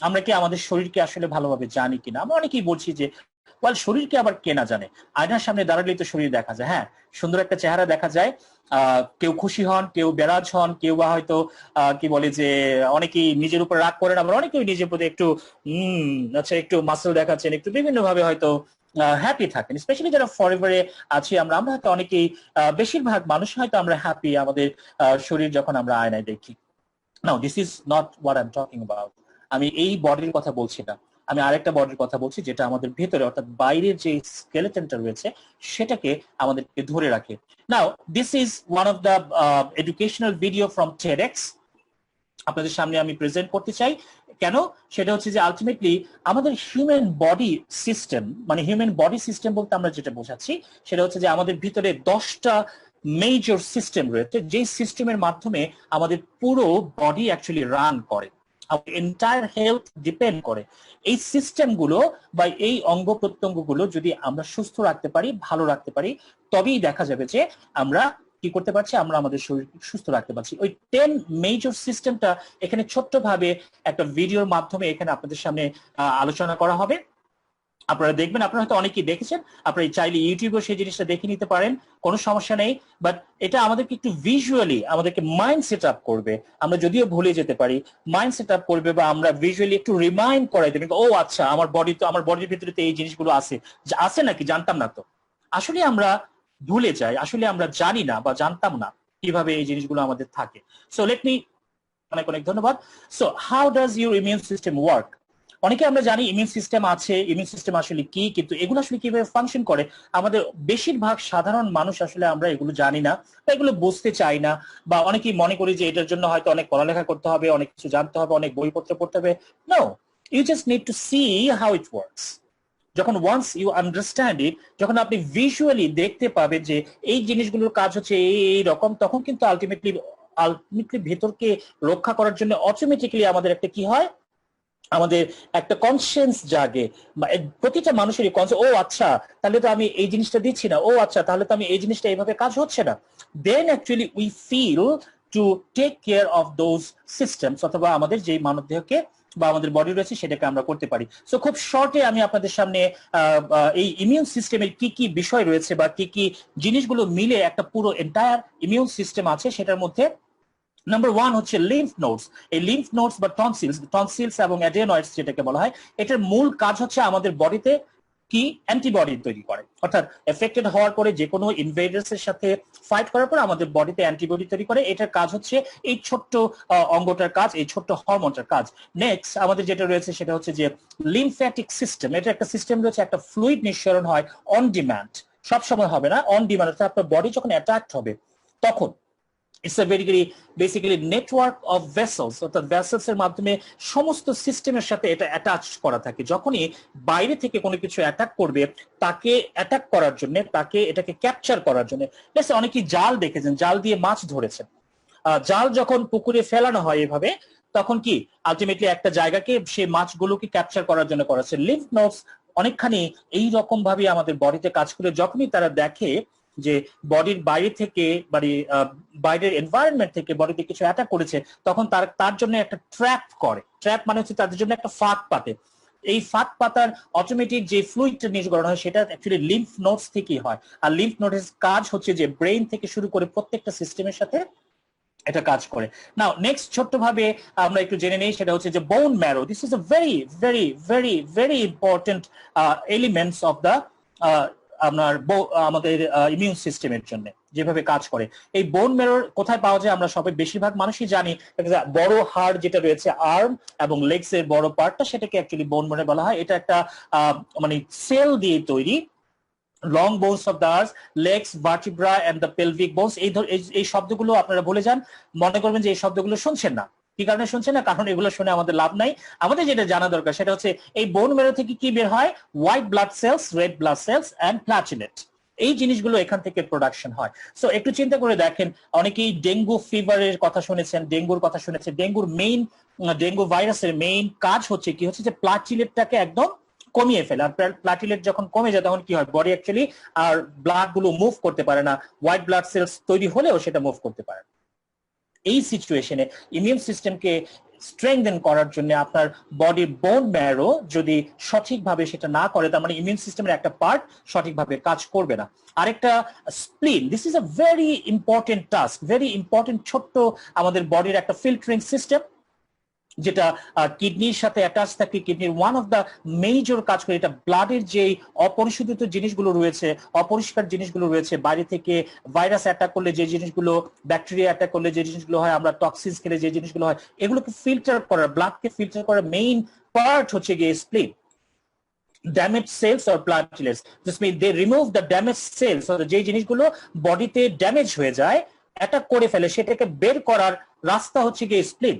আমরা কি আমাদের শরীরকে আসলে ভালোভাবে জানি কিনা? আমরা অনেকেই বলছি যে শরীরকে আবার কে না জানে, আয়নার সামনে দাঁড়ালেই তো শরীর দেখা যায়। হ্যাঁ, সুন্দর একটা চেহারা দেখা যায়, কেউ খুশি হন, কেউ বেরাজ হন, কেউ বা হয়তো কি বলে যে অনেকেই নিজের উপর রাগ করেন, আবার অনেকেই নিজের প্রতি একটু আচ্ছা একটু মাসল দেখাচ্ছেন, একটু বিভিন্ন ভাবে হয়তো হ্যাপি থাকেন। স্পেশালি যারা ফরএভারে আছি আমরা হয়তো অনেকেই, বেশিরভাগ মানুষ হয়তো আমরা হ্যাপি আমাদের শরীর যখন আমরা আয়নায় দেখি। Now this is not what I am talking about. আমি এই বডির কথা বলছি না, আমি আরেকটা বডির কথা বলছি যেটা আমাদের ভেতরে অর্থাৎ বাইরের যে স্কেলেটনটা রয়েছে সেটাকে আমাদেরকে ধরে রাখে। Now this is one of the educational video from TEDx. আপনাদের সামনে আমি প্রেজেন্ট করতে চাই। কেন? সেটা হচ্ছে যে আলটিমেটলি আমাদের হিউম্যান বডি সিস্টেম, মানে হিউম্যান বডি সিস্টেম বলতে আমরা যেটা বোঝাচ্ছি সেটা হচ্ছে যে আমাদের ভিতরে 10টা মেজর সিস্টেম রয়েছে, যে সিস্টেমের মাধ্যমে আমাদের পুরো বডি অ্যাকচুয়ালি রান করে, আমাদের এন্টায়ার হেলথ ডিপেন্ড করে। এই সিস্টেমগুলো বা এই অঙ্গ প্রত্যঙ্গগুলো যদি আমরা সুস্থ রাখতে পারি, ভালো রাখতে পারি, তবেই দেখা যাবে যে আমরা কি করতে পারছি, আমরা আমাদের শরীর সুস্থ রাখতে পারছি। ওই 10 মেজর সিস্টেমটা এখানে ছোট্টভাবে একটা ভিডিওর মাধ্যমে এখানে আপনাদের সামনে আলোচনা করা হবে। আপনারা দেখবেন, আপনারা হয়তো অনেকেই দেখেছেন, আপনারা চাইলে ইউটিউবে সেই জিনিসটা দেখে নিতে পারেন, কোনো সমস্যা নেই। বাট এটা আমাদেরকে একটু ভিজুয়ালি আমাদেরকে মাইন্ড সেট আপ করবে। আমরা যদিও ভুলে যেতে পারি, মাইন্ড সেট আপ করবে, বা আমরা ভিজুয়ালি একটু রিমাইন্ড করাই দেবেন, ও আচ্ছা আমার বডির ভিতরে তো এই জিনিসগুলো আছে নাকি, জানতাম না তো। আসলে আমরা ভুলে যাই, আসলে আমরা জানি না বা জানতাম না কিভাবে এই জিনিসগুলো আমাদের থাকে। সো লেট মি, অনেক অনেক ধন্যবাদ। So how does your immune system work? অনেকে আমরা জানি ইমিউন সিস্টেম আছে, ইমিউন সিস্টেম আসলে কি, কিন্তু এগুলো আসলে কিভাবে ফাংশন করে আমাদের বেশিরভাগ সাধারণ মানুষ আসলে আমরা এগুলো জানি না বা এগুলো বুঝতে চাই না, বা অনেকেই মনে করি যে এটার জন্য হয়তো অনেক পড়ালেখা করতে হবে, অনেক কিছু জানতে হবে, অনেক বইপত্র পড়তে হবে। No, you just need to see how it works. যখন ওয়ান্স ইউ আন্ডারস্ট্যান্ড ইট, যখন আপনি ভিজুয়ালি দেখতে পাবেন যে এই জিনিসগুলোর কাজ হচ্ছে এই রকম, তখন কিন্তু আলটিমেটলি ভেতরকে রক্ষা করার জন্য অটোমেটিক্যালি আমাদের একটা কি হয়, আমাদের একটা কনসিয়েন্স জাগে। প্রতিটা মানুষেরই ও আচ্ছা তাহলে তো আমি এই জিনিসটা দিচ্ছি না, ও আচ্ছা তাহলে তো আমি এই জিনিসটা এইভাবে কাজ হচ্ছে না। Then actually we feel to take care of those systems, অথবা আমাদের যে মানবদেহকে বা আমাদের বডি রয়েছে সেটাকে আমরা করতে পারি। সো খুব শর্টে আমি আপনাদের সামনে এই ইমিউন সিস্টেমের কি কি বিষয় রয়েছে বা কি কি জিনিসগুলো মিলে একটা পুরো এন্টায়ার ইমিউন সিস্টেম আছে, সেটার মধ্যে নাম্বার 1 হচ্ছে লিম্ফ নোডস। এই লিম্ফ নোডস বা টনসিলস এবং অ্যাডেনয়েডস যেটাকে বলা হয়, এটার মূল কাজ হচ্ছে আমাদের বডিতে কি অ্যান্টিবডি তৈরি করে, অর্থাৎ এফেক্টেড হওয়ার পরে যে কোনো ইনভেডার্স এর সাথে ফাইট করার পর আমাদের বডিতে অ্যান্টিবডি তৈরি করে। এটার কাজ হচ্ছে এই ছোট্ট অঙ্গটার কাজ, এই ছোট্ট হরমোনটার কাজ। নেক্সট আমাদের যেটা রয়েছে সেটা হচ্ছে যে লিম্ফ্যাটিক সিস্টেম। এটা একটা সিস্টেম রয়েছে, একটা ফ্লুইড নিঃসরণ হয় অন ডিমান্ড, সবসময় হবে না, অন ডিমান্ড, অর্থাৎ আপনার বডি যখন অ্যাটাক হবে তখন it's a very basically network of vessels, অর্থাৎ ভেসেলস এর মাধ্যমে সমস্ত সিস্টেমের সাথে এটা অ্যাটাচ করা থাকে। যখনই বাইরে থেকে কোনো কিছু অ্যাটাক করবে, তাকে অ্যাটাক করার জন্য, তাকে এটাকে ক্যাপচার করার জন্য, অনেকেই জাল দেখেছেন, জাল দিয়ে মাছ ধরেছেন। জাল যখন পুকুরে ফেলানো হয় এভাবে, তখন কি আলটিমেটলি একটা জায়গাকে সেই মাছগুলোকে ক্যাপচার করার জন্য করা হচ্ছে। লিম্ফ নোডস অনেকখানি এই রকম ভাবে আমাদের বডিতে কাজ করে। যখনই তারা দেখে যে বডির বাইরে থেকে, মানে বাইরের এনভায়রনমেন্ট থেকে বডিতে কিছু অ্যাটাক করেছে, তখন তার জন্য একটা ট্র্যাপ করে। ট্র্যাপ মানে হচ্ছে তাদের জন্য একটা ফাঁদ পাতে। এই ফাঁদ পাতার অটোমেটিক যে ফ্লুইডটা নিষ্করণ হয় সেটা অ্যাকচুয়ালি লিম্ফ নোডস থেকেই হয়। আর লিম্ফ নোডের কাজ হচ্ছে যে ব্রেইন থেকে শুরু করে প্রত্যেকটা সিস্টেমের সাথে এটা কাজ করে। নাও নেক্সট ছোট্ট ভাবে আমরা একটু জেনে নেই, সেটা হচ্ছে যে bone marrow. This is a very very very very important elements of the আমাদের ইমিউন সিস্টেমের জন্য যেভাবে কাজ করে। এই বোন ম্যারোর কোথায় পাওয়া যায় আমরা সবাই বেশিরভাগ মানুষই জানি, বড় হাড় যেটা রয়েছে আর্ম এবং লেগস এর বড় পার্টটা, সেটাকে অ্যাকচুয়ালি বোন ম্যারো বলা হয়। এটা একটা মানে সেল দিয়ে তৈরি। Long bones of the arms, legs, vertebra and the pelvic bones, এই শব্দগুলো আপনারা বলে যান, মনে করবেন যে এই শব্দগুলো শুনছেন না। কি কারণে শুনছেন না? কারণ এগুলো শুনে আমাদের লাভ নাই। আমাদের যেটা জানা দরকার সেটা হচ্ছে এই বোন ম্যারো থেকে কি বের হয়, white blood cells, red blood cells and platelet. এই জিনিসগুলো এখান থেকে প্রোডাকশন হয়। সো একটু চিন্তা করে দেখেন, অনেকেই ডেঙ্গু ফিভারের কথা শুনেছেন, ডেঙ্গুর কথা শুনেছেন। ডেঙ্গু ভাইরাসের মেইন কাজ হচ্ছে কি, হচ্ছে যে প্লাটিলেটটাকে একদম কমিয়ে ফেলে। আর প্লাটিলেট যখন কমে যায় তখন কি হয়, বডি অ্যাকচুয়ালি আর ব্লাড গুলো মুভ করতে পারে না, হোয়াইট ব্লাড সেলস তৈরি হলেও সেটা মুভ করতে পারে। এই সিচুয়েশনে ইমিউন সিস্টেমকে স্ট্রেংথেন করার জন্য আপনার বডির বোন ম্যারো যদি সঠিকভাবে সেটা না করে, তার মানে ইমিউন সিস্টেমের একটা পার্ট সঠিকভাবে কাজ করবে না। আরেকটা স্প্লিন, this is a very important task, very important ছোট্ট আমাদের বডির একটা ফিল্টারিং সিস্টেম, যেটা কিডনির সাথে অ্যাটাচ থাকে। কিডনির ওয়ান অফ দ্য মেজর কাজ করে এটা ব্লাডের যে অপরিশোধিত জিনিসগুলো রয়েছে, অপরিষ্কার জিনিসগুলো রয়েছে, বাইরে থেকে ভাইরাস অ্যাটাক করলে যে জিনিসগুলো, ব্যাকটেরিয়া অ্যাটাক করলে যে জিনিসগুলো হয়, আমরা টক্সিনস খেলে যে জিনিসগুলো হয়, এগুলোকে ফিল্টার করার, ব্লাডকে ফিল্টার করার মেইন পার্ট হচ্ছে গিয়ে স্প্লিন। damaged cells or platelets, this means they remove the damaged cells, যে জিনিসগুলো বডিতে ড্যামেজ হয়ে যায়, অ্যাটাক করে ফেলে, সেটাকে বের করার রাস্তা হচ্ছে গিয়ে স্প্লিন।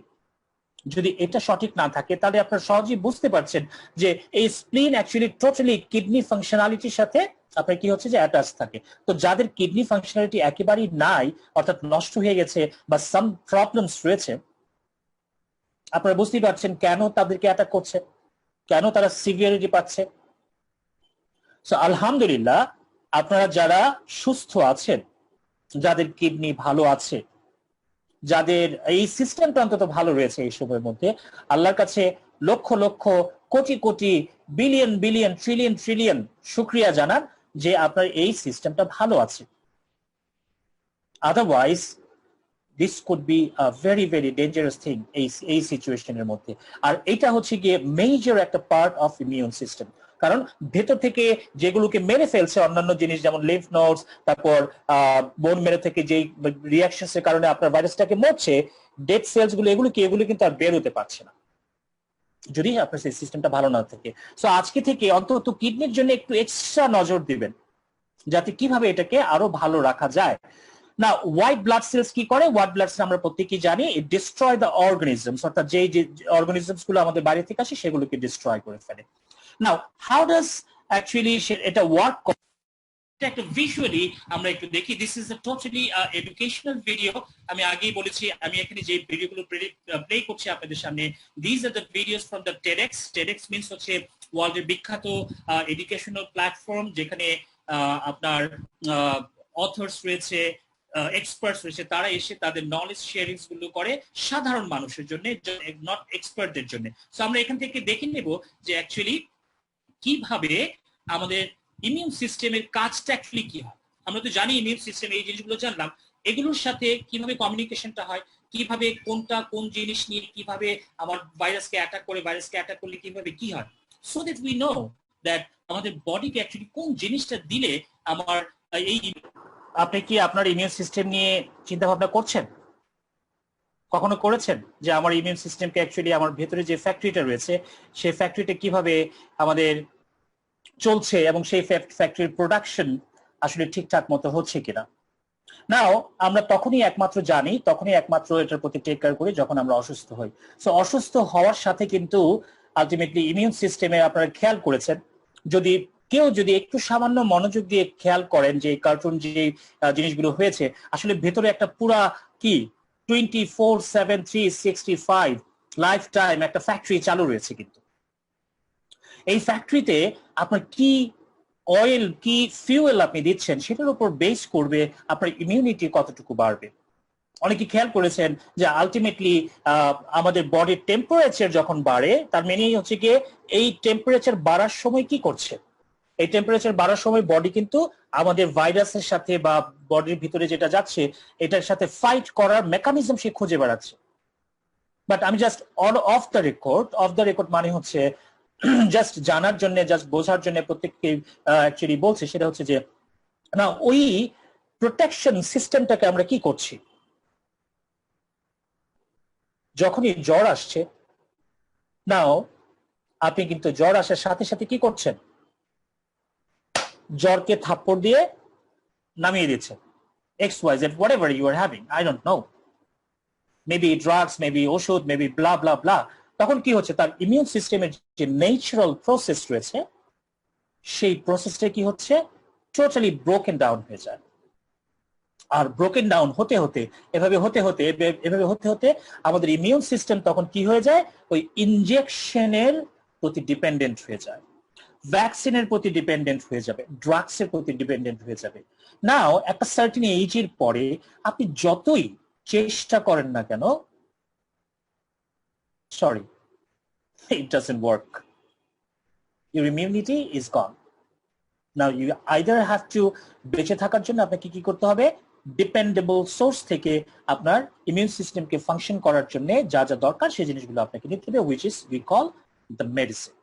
যদি এটা সঠিক না থাকে তাহলে আপনারা সহজেই বুঝতে পারছেন যে এই স্প্লিন অ্যাকচুয়ালি টোটালি কিডনি ফাংশনালিটির সাথে আপনার কি হচ্ছে যে অ্যাটাচ থাকে। তো যাদের কিডনি ফাংশনালিটি একেবারেই নাই, অর্থাৎ নষ্ট হয়ে গেছে বা সাম প্রবলেমস রয়েছে, আপনারা বুঝতেই পারছেন কেন তাদেরকে অ্যাটাক করছে, কেন তারা সিভিয়ারিটি পাচ্ছে। সো আলহামদুলিল্লাহ আপনারা যারা সুস্থ আছেন, যাদের কিডনি ভালো আছে, যাদের এই সিস্টেমটা অন্তত ভালো রয়েছে, এই সময়ের মধ্যে আল্লাহর কাছে lakh lakh crore crore billion billion trillion trillion শুক্রিয়া জানান যে আপনার এই সিস্টেমটা ভালো আছে। Otherwise this could be a very very dangerous thing এই সিচুয়েশনের মধ্যে। আর এটা হচ্ছে গিয়ে মেজর একটা পার্ট অফ ইমিউন সিস্টেম, কারণ ভেতর থেকে যেগুলোকে মেরে ফেলছে অন্যান্য জিনিস, যেমন লিম্ফ নোডস, তারপর বোন মেরো থেকে যে রিয়াকশনস এর কারণে আপনার ভাইরাসটাকে মরছে, ডেড সেলস গুলো, এগুলো কিন্তু আর বের হতে পারছে না যদি আপনার সেই সিস্টেমটা ভালো না থাকে। সো আজকে থেকে অন্তত কিডনির জন্য একটু এক্সট্রা নজর দিবেন যাতে কিভাবে এটাকে আরো ভালো রাখা যায়। না, হোয়াইট ব্লাড সেলস কি করে? হোয়াইট ব্লাড সেলস আমরা প্রত্যেকেই জানি ইট ডিস্ট্রয় দ্য অর্গানিজমস, অর্থাৎ যে অর্গানিজমস গুলো আমাদের বাইরে থেকে আসে সেগুলোকে ডিস্ট্রয় করে ফেলে। নাও হাউ ডাজ অ্যাকচুয়ালি এটা ওয়ার্ক? একটা ভিজুয়ালি আমরা একটু দেখি। This is a totally educational video. আমি আগেই বলেছি, আমি এখানে যে ভিডিওগুলো প্লে করছি আপনাদের সামনে, this are the videos from the TEDx. TEDx means হচ্ছে ওয়ার্ল্ডের বিখ্যাত এডুকেশনাল প্ল্যাটফর্ম, যেখানে আপনার অথর্স রয়েছে, এক্সপার্টস রয়েছে, তারা এসে তাদের নলেজ শেয়ারিং গুলো করে সাধারণ মানুষের জন্য, নট এক্সপার্টদের জন্য। সো আমরা এখান থেকে দেখে নেব যে অ্যাকচুয়ালি কিভাবে আমাদের ইমিউন সিস্টেমের কাজটা অ্যাকচুয়ালি কি হয়। আমরা তো জানি ইমিউন সিস্টেম, এই জিনিসগুলো জানলাম, এগুলোর সাথে কিভাবে কমিউনিকেশনটা হয়, কিভাবে কোনটা কোন জিনিস নিয়ে কিভাবে আমার ভাইরাসকে অ্যাটাক করে, ভাইরাসকে অ্যাটাক করলে কিভাবে কি হয়, so that we know that আমাদের বডিকে অ্যাকচুয়ালি কোন জিনিসটা দিলে আমার এই। আপনি কি আপনার ইমিউন সিস্টেম নিয়ে চিন্তা ভাবনা করছেন? কখনো করেছেন যে আমার ইমিউন সিস্টেমকে অ্যাকচুয়ালি আমার ভেতরে যে ফ্যাক্টরিটা রয়েছে সেই ফ্যাক্টরিটা কিভাবে আমাদের চলছে এবং সেই ফ্যাক্টরির প্রোডাকশন আসলে ঠিকঠাক মতো হচ্ছে কিনা? নাও আমরা তখনই একমাত্র জানি, তখনই একমাত্র এটার প্রতি টেক কেয়ার করি যখন আমরা অসুস্থ হই। সো অসুস্থ হওয়ার সাথে কিন্তু আলটিমেটলি ইমিউন সিস্টেমে আপনারা খেয়াল করেছেন, কেউ যদি একটু সামান্য মনোযোগ দিয়ে খেয়াল করেন যে কার্টুন যে জিনিসগুলো হয়েছে, আসলে ভেতরে একটা পুরা কি 24/7/365 লাইফ টাইম একটা ফ্যাক্টরি চালু রয়েছে। কিন্তু এই ফ্যাক্টরিতে আপনার কি অয়েল, কি ফিউয়েল আপনি দিচ্ছেন সেটার উপর বেস করবে আপনার ইমিউনিটি কতটুকু বাড়বে। অনেকে খেয়াল করেছেন যে আলটিমেটলি আমাদের বডির টেম্পারেচার যখন বাড়ে, তার মানে হচ্ছে গিয়ে এই টেম্পারেচার বাড়ার সময় কি করছে, এই টেম্পারেচার বাড়ার সময় বডি কিন্তু আমাদের ভাইরাসের সাথে বা বডির ভিতরে যেটা যাচ্ছে এটার সাথে ফাইট করার মেকানিজম সে খুঁজে বেড়াচ্ছে। বাট আমি জাস্ট অফ দ্য রেকর্ড মানে হচ্ছে জাস্ট জানার জন্য, জাস্ট বোঝার জন্য প্রত্যেককে অ্যাকচুয়ালি বলছে, সেটা হচ্ছে যে না, ওই প্রোটেকশন সিস্টেমটাকে আমরা কি করছি, যখনই জ্বর আসছে, নাও আপনি কিন্তু জ্বর আসার সাথে সাথে কি করছেন, জ্বরকে থাপ্পড় দিয়ে নামিয়ে দিচ্ছেন। XYZ whatever you are having, I don't know, maybe drugs, maybe ওষুধ, maybe blah blah blah। তখন কি হচ্ছে, তার ইমিউন সিস্টেমের যে ন্যাচারাল প্রসেস রয়েছে সেই প্রসেসটা কি হচ্ছে, টোটালি ব্রোকেন ডাউন হয়ে যায়। আর ব্রোকেন ডাউন হতে হতে এভাবে হতে হতে আমাদের ইমিউন সিস্টেম তখন কি হয়ে যায়, ওই ইনজেকশনের প্রতি ডিপেন্ডেন্ট হয়ে যায়, ভ্যাকসিনের প্রতি ডিপেন্ডেন্ট হয়ে যাবে, ড্রাগসের প্রতি ডিপেন্ডেন্ট হয়ে যাবে। নাও একটা সার্টেন এজের পরে আপনি যতই চেষ্টা করেন না কেন, sorry, it doesn't work. Your immunity is gone. Now you either have to, বেঁচে থাকার জন্য আপনাকে কি করতে হবে, ডিপেন্ডেবল সোর্স থেকে আপনার ইমিউন সিস্টেমকে ফাংশন করার জন্য যা যা দরকার সেই জিনিসগুলো আপনাকে নিতে হবে, which is we call the medicine.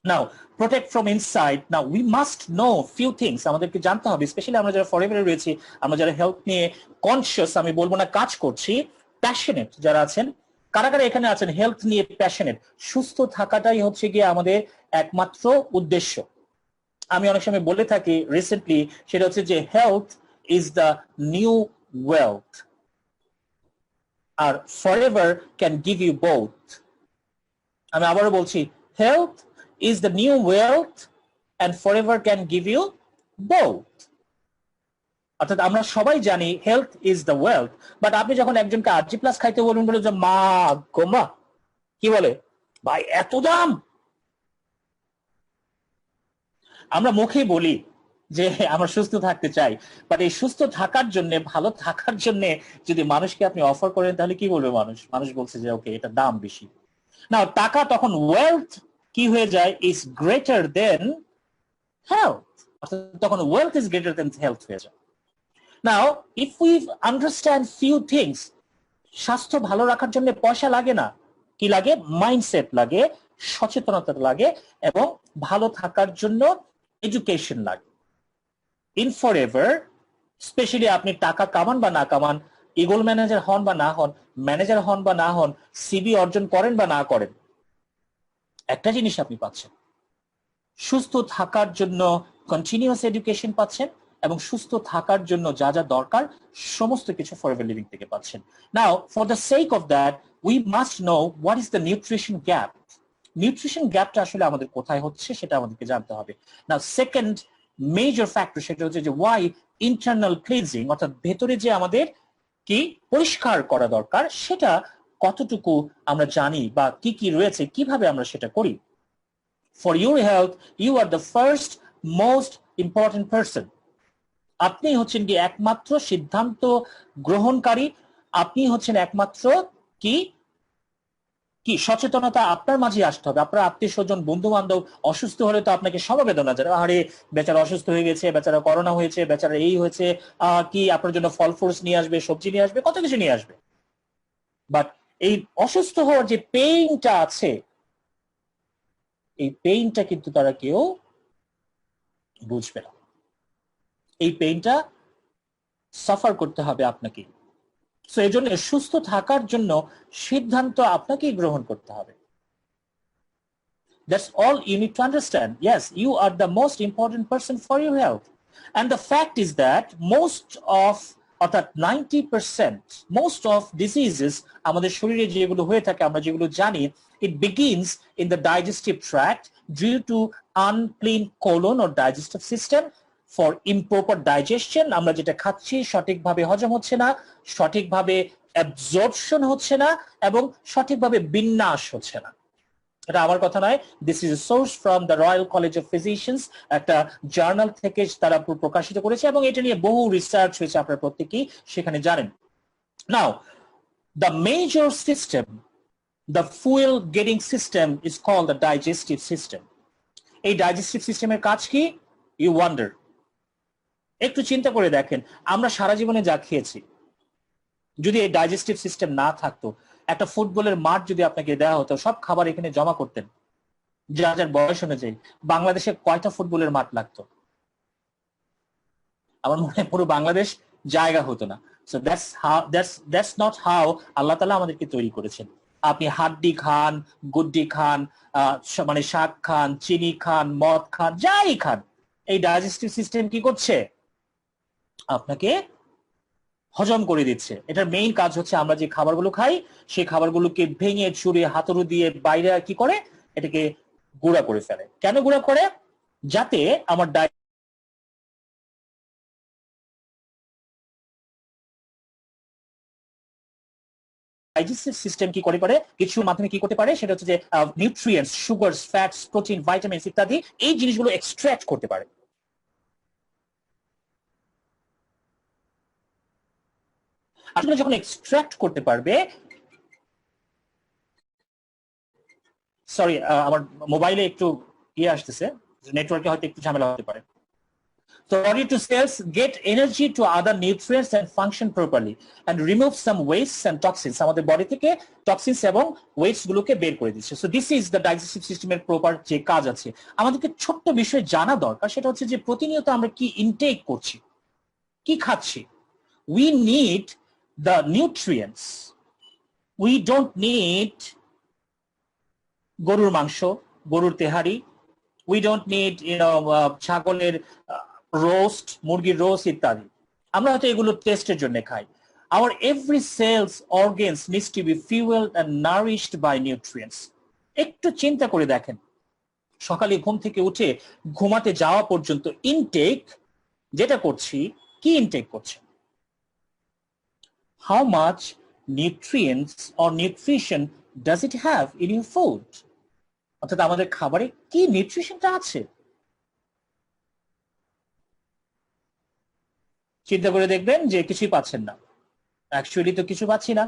Now protect from inside. Now we must know few things, আমাদেরকে জানতে হবে, স্পেশালি আমরা যারা ফরেভারে রয়েছি, আমরা যারা হেলথ নিয়ে কনসিয়াস, আমি বলবো না কাজ করছি, প্যাশনেট যারা আছেন, কারা কারা এখানে আছেন হেলথ নিয়ে প্যাশনেট? সুস্থ থাকাটাই হচ্ছে গিয়ে আমাদের একমাত্র উদ্দেশ্য। আমি অনেক সময় বলে থাকি রিসেন্টলি, সেটা হচ্ছে যে health is the new wealth. আর forever can give you both. আমি আবারও বলছি, health is the new wealth and forever can give you both. অর্থাৎ আমরা সবাই জানি health is the wealth, but আপনি যখন একজনকে আরজি প্লাস খাইতে বলবেন, বলে যে মা গোমা কি বলে ভাই এত দাম। আমরা মুখে বলি যে আমরা সুস্থ থাকতে চাই, বাট এই সুস্থ থাকার জন্য, ভালো থাকার জন্য যদি মানুষকে আপনি অফার করেন, তাহলে কি বলবে মানুষ? মানুষ বলছে যে ওকে, এটা দাম বেশি। না, টাকা তখন ওয়েলথ কি হয়ে যায়? Is greater than health. অর্থাৎ তখন wealth is greater than health হয়ে যায়। নাও if we understand few things, স্বাস্থ্য ভালো রাখার জন্য পয়সা লাগে না, কি লাগে? মাইন্ডসেট লাগে, সচেতনতা লাগে, এবং ভালো থাকার জন্য এডুকেশন লাগে। ইন ফর এভার, স্পেশালি আপনি টাকা কামান বা না কামান, ইগল ম্যানেজার হন বা না হন, ম্যানেজার হন বা না হন, সিবি অর্জন করেন বা না করেন, একটা জিনিস আপনি পাচ্ছেন, সুস্থ থাকার জন্য কন্টিনিউয়াস এডুকেশন পাচ্ছেন, এবং সুস্থ থাকার জন্য যা যা দরকার সমস্ত কিছু ফরএভার লিভিং থেকে পাচ্ছেন। নাও for the sake of that we must know what is the nutrition gap. Nutrition গ্যাপটা আসলে আমাদের কোথায় হচ্ছে সেটা আমাদেরকে জানতে হবে। নাও সেকেন্ড মেজর ফ্যাক্টর সেটা হচ্ছে যে ওয়াই ইন্টারনাল ক্লিনজিং, অর্থাৎ ভেতরে যে আমাদের কি পরিষ্কার করা দরকার সেটা কতটুকু আমরা জানি, বা কি কি রয়েছে, কিভাবে আমরা সেটা করি। For your health, you are the first most important person. আপনি হচ্ছেন কি একমাত্র সিদ্ধান্ত গ্রহণকারী, আপনি হচ্ছেন একমাত্র কি কি সচেতনতা আপনার মাঝে আসতে হবে। আপনার আত্মীয় স্বজন, বন্ধু বান্ধব অসুস্থ হলে তো আপনাকে সমবেদনা জানাবে, আরে বেচারা অসুস্থ হয়ে গেছে, বেচারা করোনা হয়েছে, বেচারা এই হয়েছে, কি আপনার জন্য ফল ফ্রুটস নিয়ে আসবে, সবজি নিয়ে আসবে, কত কিছু নিয়ে আসবে। বাট এই অসুস্থ হওয়ার যে পেইনটা আছে, এই পেইনটা কিন্তু তারা কেউ বুঝবে না। এই পেইনটা সাফার করতে হবে আপনাকে। সো এই জন্য সুস্থ থাকার জন্য সিদ্ধান্ত আপনাকেই গ্রহণ করতে হবে। That's all you need to understand. Yes, you are the most important person for your health. And the fact is that most of, অর্থাৎ 90%, most of diseases আমাদের শরীরে যেগুলো হয়ে থাকে, আমরা যেগুলো জানি, it begins in the digestive tract due to unclean colon or digestive system. For improper digestion, আমরা যেটা খাচ্ছি সঠিকভাবে হজম হচ্ছে না, সঠিকভাবে অ্যাবজর্পশন হচ্ছে না, এবং সঠিকভাবে বিন্যাস হচ্ছে না। এটা আমার কথা নয়, this is a source from the royal college of physicians, একটা জার্নাল থেকে তারা প্রকাশিত করেছে, এবং এটা নিয়ে বহু রিসার্চ হয়েছে, আপনারা প্রত্যেকেই সেখানে জানেন। Now the major system, the fuel getting system is called the digestive system. এই ডাইজেস্টিভ সিস্টেমের কাজ কি? You wonder. একটু চিন্তা করে দেখেন, আমরা সারা জীবনে যা খেয়েছি, যদি এই ডাইজেস্টিভ সিস্টেম না থাকতো, একটা ফুটবলের মাঠ যদি আপনাকে দেওয়া হতো, সব খাবার এখানে জমা করতেন, যার যার বয়স অনুযায়ী, বাংলাদেশে কয়টা ফুটবলের মাঠ লাগতো? আমার মনে হয় পুরো বাংলাদেশ জায়গা হতো না। সো দ্যাটস নট হাউ আল্লাহ তাআলা আমাদেরকে তৈরি করেছেন। আপনি হাড্ডি খান, গুড্ডি খান, মানে শাক খান, চিনি খান, মদ খান, যাই খান, এই ডাইজেস্টিভ সিস্টেম কি করছে? আপনাকে হজম করে দিচ্ছে। এটার মেইন কাজ হচ্ছে আমরা যে খাবারগুলো খাই, সেই খাবারগুলোকে ভেঙে চুরে হাতুড়ি দিয়ে বাইরে কি করে, এটাকে গুঁড়া করে ফেলে। কেন গুঁড়া করে? যাতে আমার ডাইজেস্টিভ সিস্টেম কি করে পারে, কিছুর মাধ্যমে কি করতে পারে, সেটা হচ্ছে যে nutrients, sugars, fats, protein, vitamins ইত্যাদি এই জিনিসগুলো এক্সট্রাক্ট করতে পারে। আসলে যখন এক্সট্রাক্ট করতে পারবে, সরি আমার মোবাইলে একটু আসতেছে, নেটওয়ার্কে হয়তো একটু ঝামেলা হতে পারে। So body to cells get energy to other nutrients and function properly and remove some wastes and toxins. আমাদের বডি থেকে টক্সিনস এবং ওয়েস্ট গুলোকে বের করে দিচ্ছে। So this is the digestive system এর প্রপার যে কাজ আছে। আমাদেরকে ছোট্ট বিষয় জানা দরকার, সেটা হচ্ছে যে প্রতিনিয়ত আমরা কি ইনটেক করছি, কি খাচ্ছি। We need the nutrients. We don't need গরুর মাংস, গরুর তেহারি। We don't need ছাগলের রোস্ট, মুরগির রোস্ট ইত্যাদি। আমরা হয়তো এগুলো টেস্টের জন্য খাই। Our every cells organs needs to be fueled and nourished by nutrients. একটু চিন্তা করে দেখেন, সকালে ঘুম থেকে উঠে ঘুমাতে যাওয়া পর্যন্ত ইনটেক যেটা করছি, কি ইনটেক করছে? How much nutrients or nutrition does it have in your food? অর্থাৎ আমাদের খাবারে কি নিউট্রিশনটা আছে? চিন্তা করে দেখবেন যে কিছুই পাচ্ছেন না। অ্যাকচুয়ালি তো কিছু পাচ্ছি না।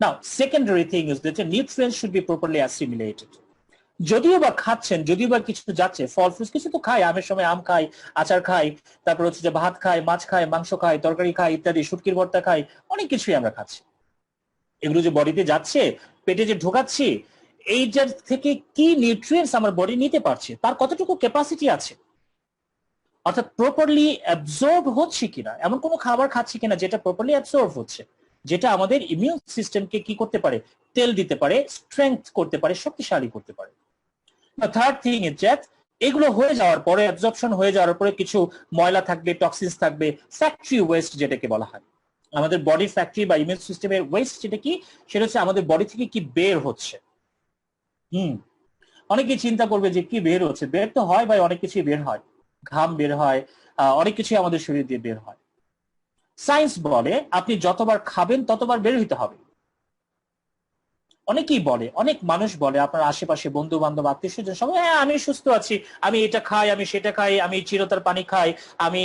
Now, secondary thing is that nutrients should be properly assimilated. যদিও বা খাচ্ছেন, যদিও বা কিছু যাচ্ছে, ফল ফ্রুটস কিছু তো খাই, আমের সময় আম খাই, আচার খাই, তারপর হচ্ছে যে ভাত খাই, মাছ খাই, মাংস খাই, তরকারি খাই ইত্যাদি, শুটকির ভর্তা খাই, অনেক কিছুই আমরা খাচ্ছি। এগুলো যে বডিতে যাচ্ছে, পেটে যে ঢোকাচ্ছি, এইটার থেকে কি নিউট্রিয়েন্টস আমার বডি নিতে পারছে, তার কতটুকু ক্যাপাসিটি আছে, অর্থাৎ প্রপারলি অ্যাবজর্ব হচ্ছে কিনা, এমন কোনো খাবার খাচ্ছি কিনা যেটা প্রপারলি অ্যাবজর্ব হচ্ছে, যেটা আমাদের ইমিউন সিস্টেমকে কি করতে পারে, তেল দিতে পারে, স্ট্রেংথ করতে পারে, শক্তিশালী করতে পারে। থার্ড থিং ইজ দ্যাট এগুলো হয়ে যাওয়ার পরে, অ্যাবজর্পশন হয়ে যাওয়ার পরে কিছু ময়লা থাকবে, টক্সিনস থাকবে, ফ্যাক্টরি ওয়েস্ট যেটাকে বলা হয়। আমাদের বডি ফ্যাক্টরি বা ইমিউন সিস্টেমের ওয়েস্ট যেটা কি, সেটা হচ্ছে আমাদের বডি থেকে কি বের হচ্ছে। অনেকেই চিন্তা করবে যে কি বের হচ্ছে, বের তো হয় ভাই, অনেক কিছুই বের হয়, ঘাম বের হয়, অনেক কিছুই আমাদের শরীর দিয়ে বের হয়। সায়েন্স বলে আপনি যতবার খাবেন ততবার বের হইতে হবে। অনেকেই বলে, অনেক মানুষ বলে, আপনার আশেপাশে বন্ধু বান্ধব আত্মীয় স্বজন সবাই, হ্যাঁ আমি সুস্থ আছি, আমি এটা খাই, আমি সেটা খাই, আমি চিরতার পানি খাই, আমি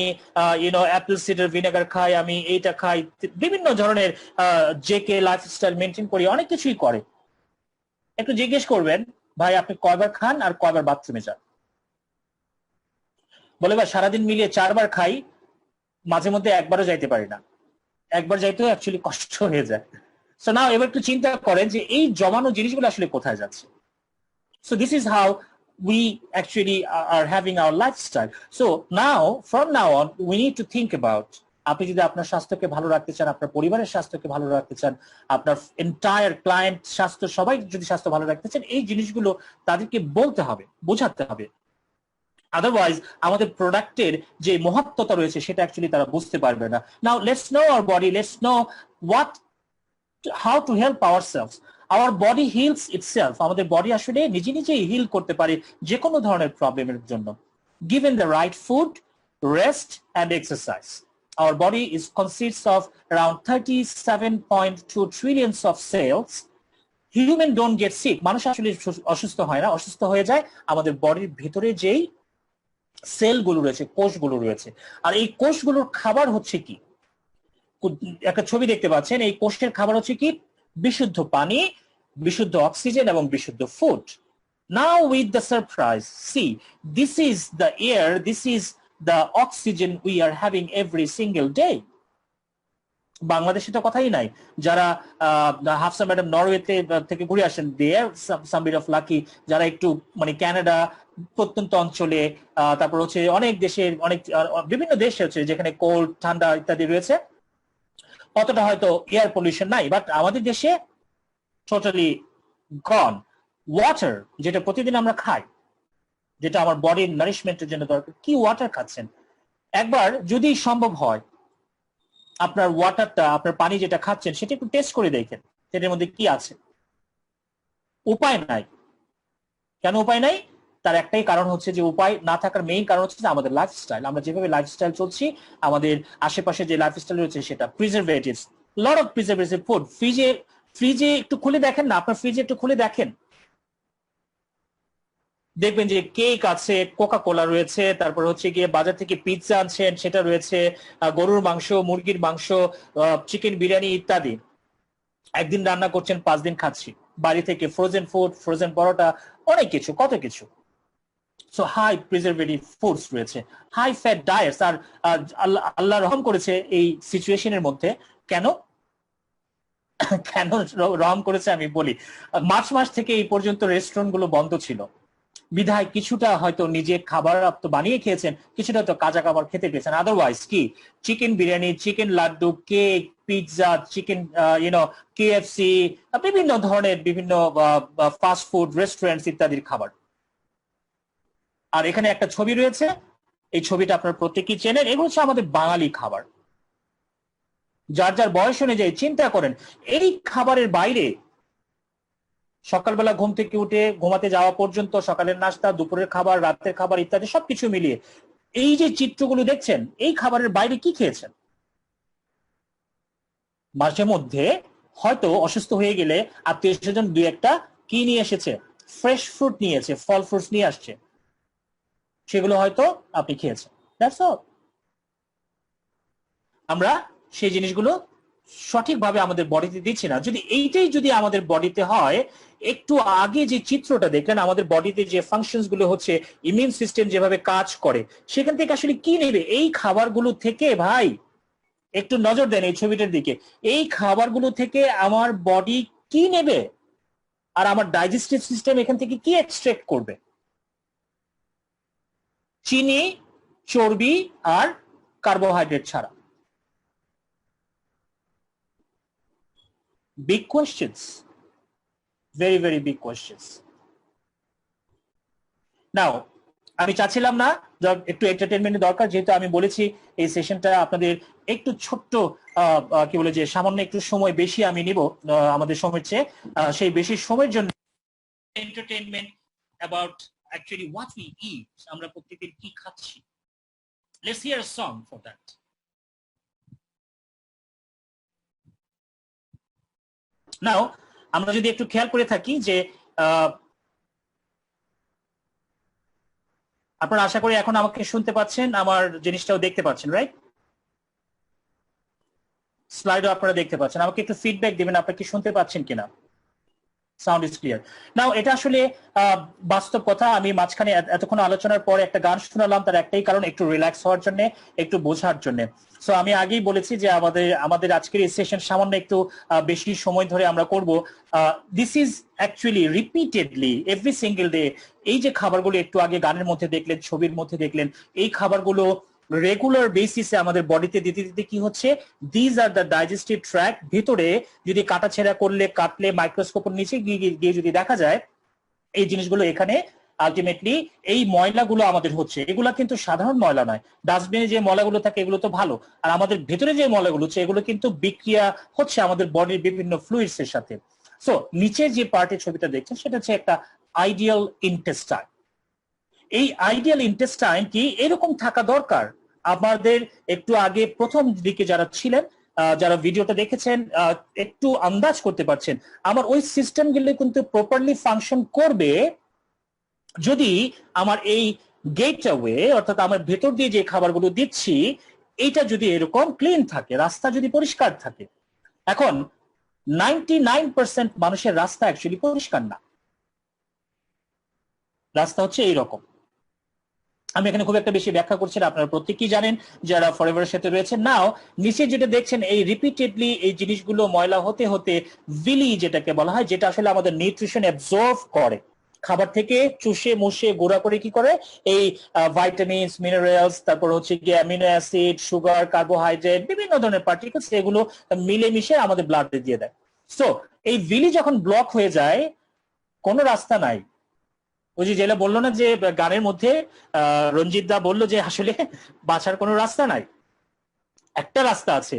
অ্যাপেল সিডার ভিনেগার খাই, আমি এইটা খাই, বিভিন্ন ধরনের জেকে লাইফস্টাইল মেনটেন করি, অনেক কিছুই করে। একটু জিজ্ঞেস করবেন, ভাই আপনি কয়বার খান আর কয়বার বাথরুমে যান? বলে ভাই সারাদিন মিলিয়ে 4বার খাই, মাঝে মধ্যে একবারও যাইতে পারি না, একবার যাইতেও অ্যাকচুয়ালি কষ্ট হয়ে যায়। সো নাও এবার একটু চিন্তা করেন যে এই জমানো জিনিসগুলো আসলে কোথায় যাচ্ছে। So this is how we actually are having our lifestyle. So now, from now on, we need to think about, আপনি যদি আপনার স্বাস্থ্যকে ভালো রাখতে চান, আপনার পরিবারের স্বাস্থ্যকে ভালো রাখতে চান, আপনার এন্টায়ার ক্লায়েন্ট স্বাস্থ্য, সবাই যদি স্বাস্থ্য ভালো রাখতে চান, এই জিনিসগুলো তাদেরকে বলতে হবে, বোঝাতে হবে। আদারওয়াইজ আমাদের প্রোডাক্টের যে মহত্বতা রয়েছে সেটা অ্যাকচুয়ালি তারা বুঝতে পারবে না। Now let's know our body, let's know what, how to help ourselves. Our body hills itself, আমাদের বডি আসলে নিজে নিজেই হিল করতে পারে যে কোনো ধরনের প্রবলেমের জন্য, given the right food, rest and exercise. Our body is consists of around 37.2 trillions of cells. Human don't get sick, মানুষ আসলে অসুস্থ হয় না, অসুস্থ হয়ে যায় আমাদের বডির ভিতরে যেই সেলগুলো রয়েছে, কোষগুলো রয়েছে। আর এই কোষগুলোর খাবার হচ্ছে কি, একটা ছবি দেখতে পাচ্ছেন, এই কোষের খাবার হচ্ছে কি, বিশুদ্ধ পানি, বিশুদ্ধ অক্সিজেন এবং বিশুদ্ধ food. Now with the surprise, see, this is the air, this is the oxygen we are having every single day. বাংলাদেশে তো কথাই নাই, যারা হাফসা ম্যাডাম নরওয়েতে থেকে ঘুরে আসেন, দেয়ার সাম বিট অফ লাকি, যারা একটু মানে কানাডা প্রত্যন্ত অঞ্চলে, তারপর হচ্ছে অনেক দেশের, অনেক বিভিন্ন দেশে হচ্ছে যেখানে কোল্ড ঠান্ডা ইত্যাদি রয়েছে, অতটা হয়তো এয়ার পলিউশন নাই, বাট আমাদের দেশে টোটালি গন। ওয়াটার যেটা প্রতিদিন আমরা খাই, যেটা আমার বডির নারিশমেন্টের জন্য দরকার, কি ওয়াটার খাচ্ছেন? একবার যদি সম্ভব হয় আপনার ওয়াটারটা, আপনার পানি যেটা খাচ্ছেন সেটা একটু টেস্ট করে দেখেন সেটার মধ্যে কি আছে। উপায় নাই। কেন উপায় নাই? তার একটাই কারণ হচ্ছে যে উপায় না থাকার মেইন কারণ হচ্ছে যে আমাদের লাইফস্টাইল, আমরা যেভাবে লাইফস্টাইল চলছি, আমাদের আশেপাশে যে লাইফস্টাইল রয়েছে সেটা preservatives, lot of preservative food. ফ্রিজে একটু খুলে দেখেন না, আপনার ফ্রিজে একটু খুলে দেখেন, দেখবেন যে কেক আছে, কোকা কোলা রয়েছে, তারপর হচ্ছে গিয়ে বাজার থেকে পিৎজা আনছেন সেটা রয়েছে, গরুর মাংস, মুরগির মাংস, চিকেন বিরিয়ানি ইত্যাদি। একদিন রান্না করছেন, 5 দিন খাচ্ছি বাড়ি থেকে, ফ্রোজেন ফুড, ফ্রোজেন পরোটা, অনেক কিছু, কত কিছু। সো হাই প্রিজারভেটিভ ফুডস রয়েছে, হাই ফ্যাট ডায়েটস। আর আল্লাহ রহম করেছে এই সিচুয়েশনের মধ্যে। কেন কেন রহম করেছে আমি বলি। মার্চ মাস থেকে এই পর্যন্ত রেস্টুরেন্ট গুলো বন্ধ ছিল, বিধায় কিছুটা হয়তো নিজে খাবার তো বানিয়ে খেয়েছেন, কিছুটা তো কাঁচা খাবার খেতে পেয়েছেন। আদারওয়াইজ কি, chicken biryani, chicken laddu, cake, pizza, chicken KFC, বিভিন্ন ধরনের বিভিন্ন ফাস্ট ফুড রেস্টুরেন্টস ইত্যাদির খাবার। আর এখানে একটা ছবি রয়েছে, এই ছবিটা আপনার প্রত্যেকেই চেনেন, এগুলো হচ্ছে আমাদের বাঙালি খাবার। যার যার বয়স অনুযায়ী চিন্তা করেন, এই খাবারের বাইরে সকালবেলা ঘুম থেকে উঠে ঘুমাতে যাওয়া পর্যন্ত, সকালের নাস্তা, দুপুরের খাবার, রাতের খাবার ইত্যাদি সবকিছু মিলিয়ে এই যে চিত্রগুলো দেখছেন, এই খাবারের বাইরে কি খেয়েছেন? মাঝে মধ্যে হয়তো অসুস্থ হয়ে গেলে আত্মীয় স্বজন দুই একটা কি নিয়ে এসেছে, ফ্রেশ ফ্রুট নিয়েছে, ফল ফ্রুটস নিয়ে আসছে, সেগুলো হয়তো আপনি খেয়েছেন। That's all. আমরা সেই জিনিসগুলো সঠিকভাবে আমাদের বডিতে দিচ্ছি না। যদি এইটাই যদি আমাদের বডিতে হয়, একটু আগে যে চিত্রটা দেখলেন, আমাদের বডিতে যে ফাংশনস গুলো হচ্ছে, ইমিউন সিস্টেম যেভাবে কাজ করে, সেখান থেকে আসলে কি নেবে এই খাবারগুলো থেকে? ভাই একটু নজর দেন এই ছবিটার দিকে। এই খাবারগুলো থেকে আমার বডি কি নেবে, আর আমার ডাইজেস্টিভ সিস্টেম এখান থেকে কি এক্সট্রাক্ট করবে? চিনি, চর্বি আর কার্বোহাইড্রেট ছাড়া। Big questions, very very big questions. Now আমি চাচ্ছিলাম না, একটু এন্টারটেইনমেন্টের দরকার, যেহেতু আমি বলেছি এই সেশনটা আপনাদের একটু ছোট্ট কি বলে যে সামান্য একটু সময় বেশি আমি নিব আমাদের সময়ের চেয়ে, সেই বেশি সময়ের জন্য entertainment about actually what we eat, আমরা প্রত্যেকদিন কি খাচ্ছি। Let's hear a song for that. Now আমরা যদি একটু খেয়াল করে থাকি যে আপনারা আশা করি এখন আমাকে শুনতে পাচ্ছেন, আমার জিনিসটাও দেখতে পাচ্ছেন, রাইট? স্লাইডও আপনারা দেখতে পাচ্ছেন। আমাকে একটু ফিডব্যাক দিবেন আপনারা কি শুনতে পাচ্ছেন কিনা। Sound is clear. নাও এটা আসলে বাস্তব কথা। আমি মাঝখানে এতক্ষণ আলোচনার পরে একটা গান শোনালাম, তার একটাই কারণ, একটু রিল্যাক্স হওয়ার জন্য, একটু বোঝার জন্য। সো আমি আগেই বলেছি যে আমাদের আজকের এই সেশন সামান্য একটু বেশি সময় ধরে আমরা করব। This is actually repeatedly every single day. এই যে খাবারগুলো একটু আগে গানের মধ্যে দেখলেন, ছবির মধ্যে দেখলেন, এই খাবারগুলো রেগুলার বেসিসে আমাদের বডিতে দিতে দিতে কি হচ্ছে, these are the digestive track. ভিতরে যদি কাটাছেঁড়া করলে, কাটলে, মাইক্রোস্কোপের নিচে গিয়ে যদি দেখা যায় এই জিনিসগুলো এখানে আলটিমেটলি এই ময়লাগুলো আমাদের হচ্ছে। এগুলো কিন্তু সাধারণ ময়লা নয়। ডাস্টবিনে যে ময়লাগুলো থাকে এগুলো তো ভালো, আর আমাদের ভেতরে যে ময়লাগুলো হচ্ছে এগুলো কিন্তু বিক্রিয়া হচ্ছে আমাদের বডির বিভিন্ন ফ্লুইডস এর সাথে। সো নিচে যে পার্টের ছবিটা দেখছেন সেটা হচ্ছে একটা আইডিয়াল ইন্টেস্টাইন। এই আইডিয়াল ইন্টেস্টাইন কি এরকম থাকা দরকার। আমাদের একটু আগে প্রথম দিকে যারা ছিলেন, যারা ভিডিওটা দেখেছেন, একটু আন্দাজ করতে পারছেন আমার ওই সিস্টেমগুলো কিন্তু প্রপারলি ফাংশন করবে যদি আমার এই গেটওয়ে, অর্থাৎ আমার ভেতর দিয়ে যে খাবারগুলো দিচ্ছি, এটা যদি এরকম ক্লিন থাকে, রাস্তা যদি পরিষ্কার থাকে। এখন 99% মানুষের রাস্তা অ্যাকচুয়ালি পরিষ্কার না। রাস্তা হচ্ছে এইরকম। আমি এখানে খুব একটা বেশি ব্যাখ্যা করছি না, আপনারা প্রত্যেকেই জানেন যারা ফরএভারের সাথে রয়েছেন। নাও নিচে যেটা দেখছেন, এই রিপিটেডলি এই জিনিসগুলো ময়লা হতে হতে ভিলি যেটাকে বলা হয়, যেটা আসলে আমাদের নিউট্রিশন অ্যাবজর্ভ করে, খাবার থেকে চুষে মুষে গুঁড়া করে কি করে এই ভাইটামিনস, মিনারেলস, তারপর হচ্ছে গিয়ে অ্যামিনো অ্যাসিড, সুগার, কার্বোহাইড্রেট, বিভিন্ন ধরনের পার্টিকেলস, এগুলো মিলেমিশে আমাদের ব্লাডে দিয়ে দেয়। সো এই ভিলি যখন ব্লক হয়ে যায়, কোনো রাস্তা নাই। ওই যে যেটা বললো না যে গানের মধ্যে রঞ্জিত দা বললো যে আসলে বাঁচার কোনো রাস্তা নাই। একটা রাস্তা আছে,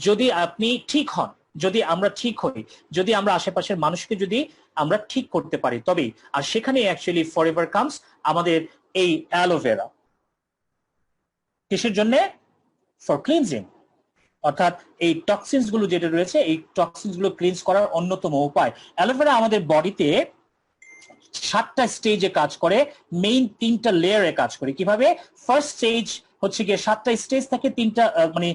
যদি আপনি ঠিক হন, যদি আমরা ঠিক হই, যদি আমরা আশেপাশের মানুষকে যদি আমরা ঠিক করতে পারি তবেই। আর সেখানে অ্যাকচুয়ালি ফরএভার কামস আমাদের এই অ্যালোভেরা। কিসের জন্য? For cleansing. অর্থাৎ এই টক্সিনস গুলো যেটা রয়েছে, এই টক্সিনস গুলো ক্লিনস করার অন্যতম উপায়। অ্যালোভেরা আমাদের বডিতে 7টা স্টেজে কাজ করে, মেইন 3টা লেয়ারে কাজ করে। কিভাবে? ফার্স্ট স্টেজ হচ্ছে গিয়ে 7টা স্টেজ থাকে, 3টা মানে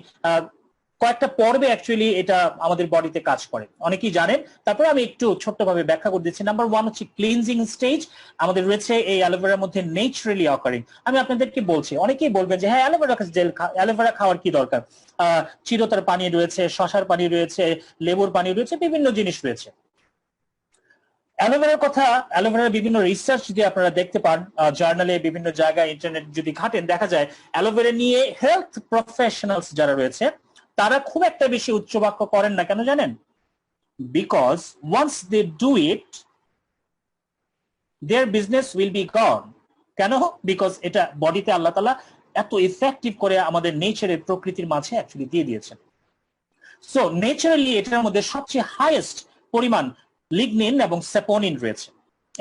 কয়েকটা পর্বে অ্যাকচুয়ালি এটা আমাদের বডিতে কাজ করে, অনেকেই জানেন। তারপরে আমি একটু ছোট্টভাবে ব্যাখ্যা করে দিচ্ছি। নাম্বার 1 হচ্ছে ক্লিনজিং স্টেজ। আমাদের রয়েছে এই অ্যালোভেরার মধ্যে ন্যাচারালি অকারিং। আমি আপনাদেরকে বলছি, অনেকেই বলবেন যে হ্যাঁ অ্যালোভেরা খাওয়ার কি দরকার, চিরতার পানি রয়েছে, শশার পানি রয়েছে, লেবুর পানি রয়েছে, বিভিন্ন জিনিস রয়েছে। অ্যালোভেরার কথা, অ্যালোভেরার বিভিন্ন রিসার্চ যদি আপনারা দেখতে পান, জার্নালে, বিভিন্ন জায়গায়, ইন্টারনেট যদি ঘাটেন, দেখা যায় অ্যালোভেরা নিয়ে হেলথ প্রফেশনালস যারা রয়েছে তারা খুব একটা বেশি উচ্চবাক্য করেন না। কেন জানেন? Because once they do it, their business will be gone. কেন? বিকজ এটা বডিতে আল্লাহ তাআলা এত ইফেক্টিভ করে আমাদের নেচারের, প্রকৃতির মাঝে অ্যাকচুয়ালি দিয়ে দিয়েছেন। সো ন্যাচারালি এটার মধ্যে সবচেয়ে হাইয়েস্ট পরিমাণ লিগনিন এবং সেপোনিন রয়েছে।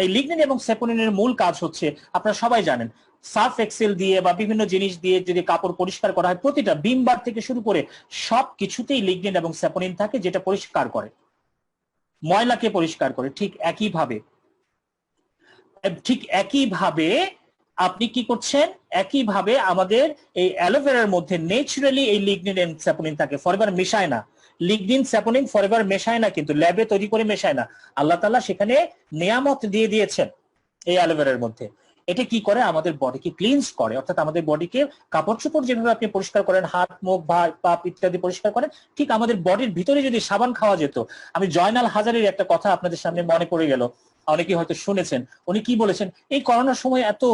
এই লিগনিন এবং সেপোনিনের মূল কাজ হচ্ছে, আপনারা সবাই জানেন, সার্ফ এক্সেল দিয়ে বা বিভিন্ন জিনিস দিয়ে যদি কাপড় পরিষ্কার করা হয়, প্রতিটা বিম বার থেকে শুরু করে সব কিছুতেই লিগনিন এবং সেপোনিন থাকে, যেটা পরিষ্কার করে, ময়লাকে পরিষ্কার করে। ঠিক একইভাবে আপনি কি করছেন, একইভাবে আমাদের এই অ্যালোভেরার মধ্যে ন্যাচারালি এই লিগনিন এন্ড স্যাপোনিন থাকে, ফরএভার মেশায় না। লিগনিন স্যাপোনিন ফরএভার মেশায় না, কিন্তু ল্যাবে তৈরি করে মেশায় না, আল্লাহ তাআলা সেখানে নিয়ামত দিয়ে দিয়েছেন এই অ্যালোভেরার মধ্যে। এটা কি করে, আমাদের বডিকে ক্লিনস করে, অর্থাৎ আমাদের বডিকে কাপড় চোপড় যেভাবে আপনি পরিষ্কার করেন, হাত মুখ পা ইত্যাদি পরিষ্কার করেন, ঠিক আমাদের বডির ভিতরে যদি সাবান খাওয়া যেত। আমি জয়নাল হাজারের একটা কথা আপনাদের সামনে মনে পড়ে গেল, অনেকে হয়তো শুনেছেন। উনি কি বলেছেন, এই করোনার সময় এত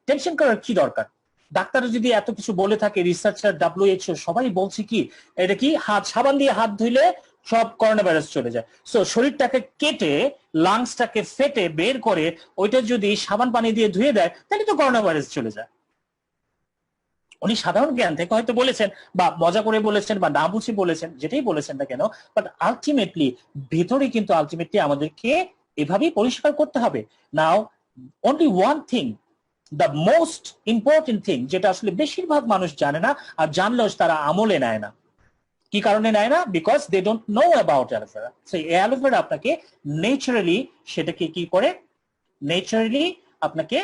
টেনশন করার কি দরকার, ডাক্তার যদি এত কিছু বলে থাকে, রিসার্চার WHO সবাই বলছে কি, এটা কি সাবান দিয়ে হাত ধুইলে সব করোনা ভাইরাস চলে যায়। সো শরীরটাকে কেটে লাংসটাকে ফেটে বের করে ওইটা যদি সাবান পানি দিয়ে ধুয়ে দেয়, তাহলে তো করোনা ভাইরাস চলে যায়। উনি সাধারণ জ্ঞান থেকে হয়তো বলেছেন, বা মজা করে বলেছেন, বা না বুঝে বলেছেন, যেটাই বলেছেন না কেন, বাট আলটিমেটলি ভেতরে কিন্তু আলটিমেটলি আমাদেরকে এভাবেই পরিষ্কার করতে হবে। Now only one thing, the most important thing, যেটা আসলে বেশিরভাগ মানুষ জানে না, আর জানলেও তারা আমলে নেয় না। কি কারণে নেয় না? Because they don't know about aloe vera. So এই অ্যালোভেরা আপনাকে ন্যাচারালি, সেটাকে কি করে, ন্যাচারালি আপনাকে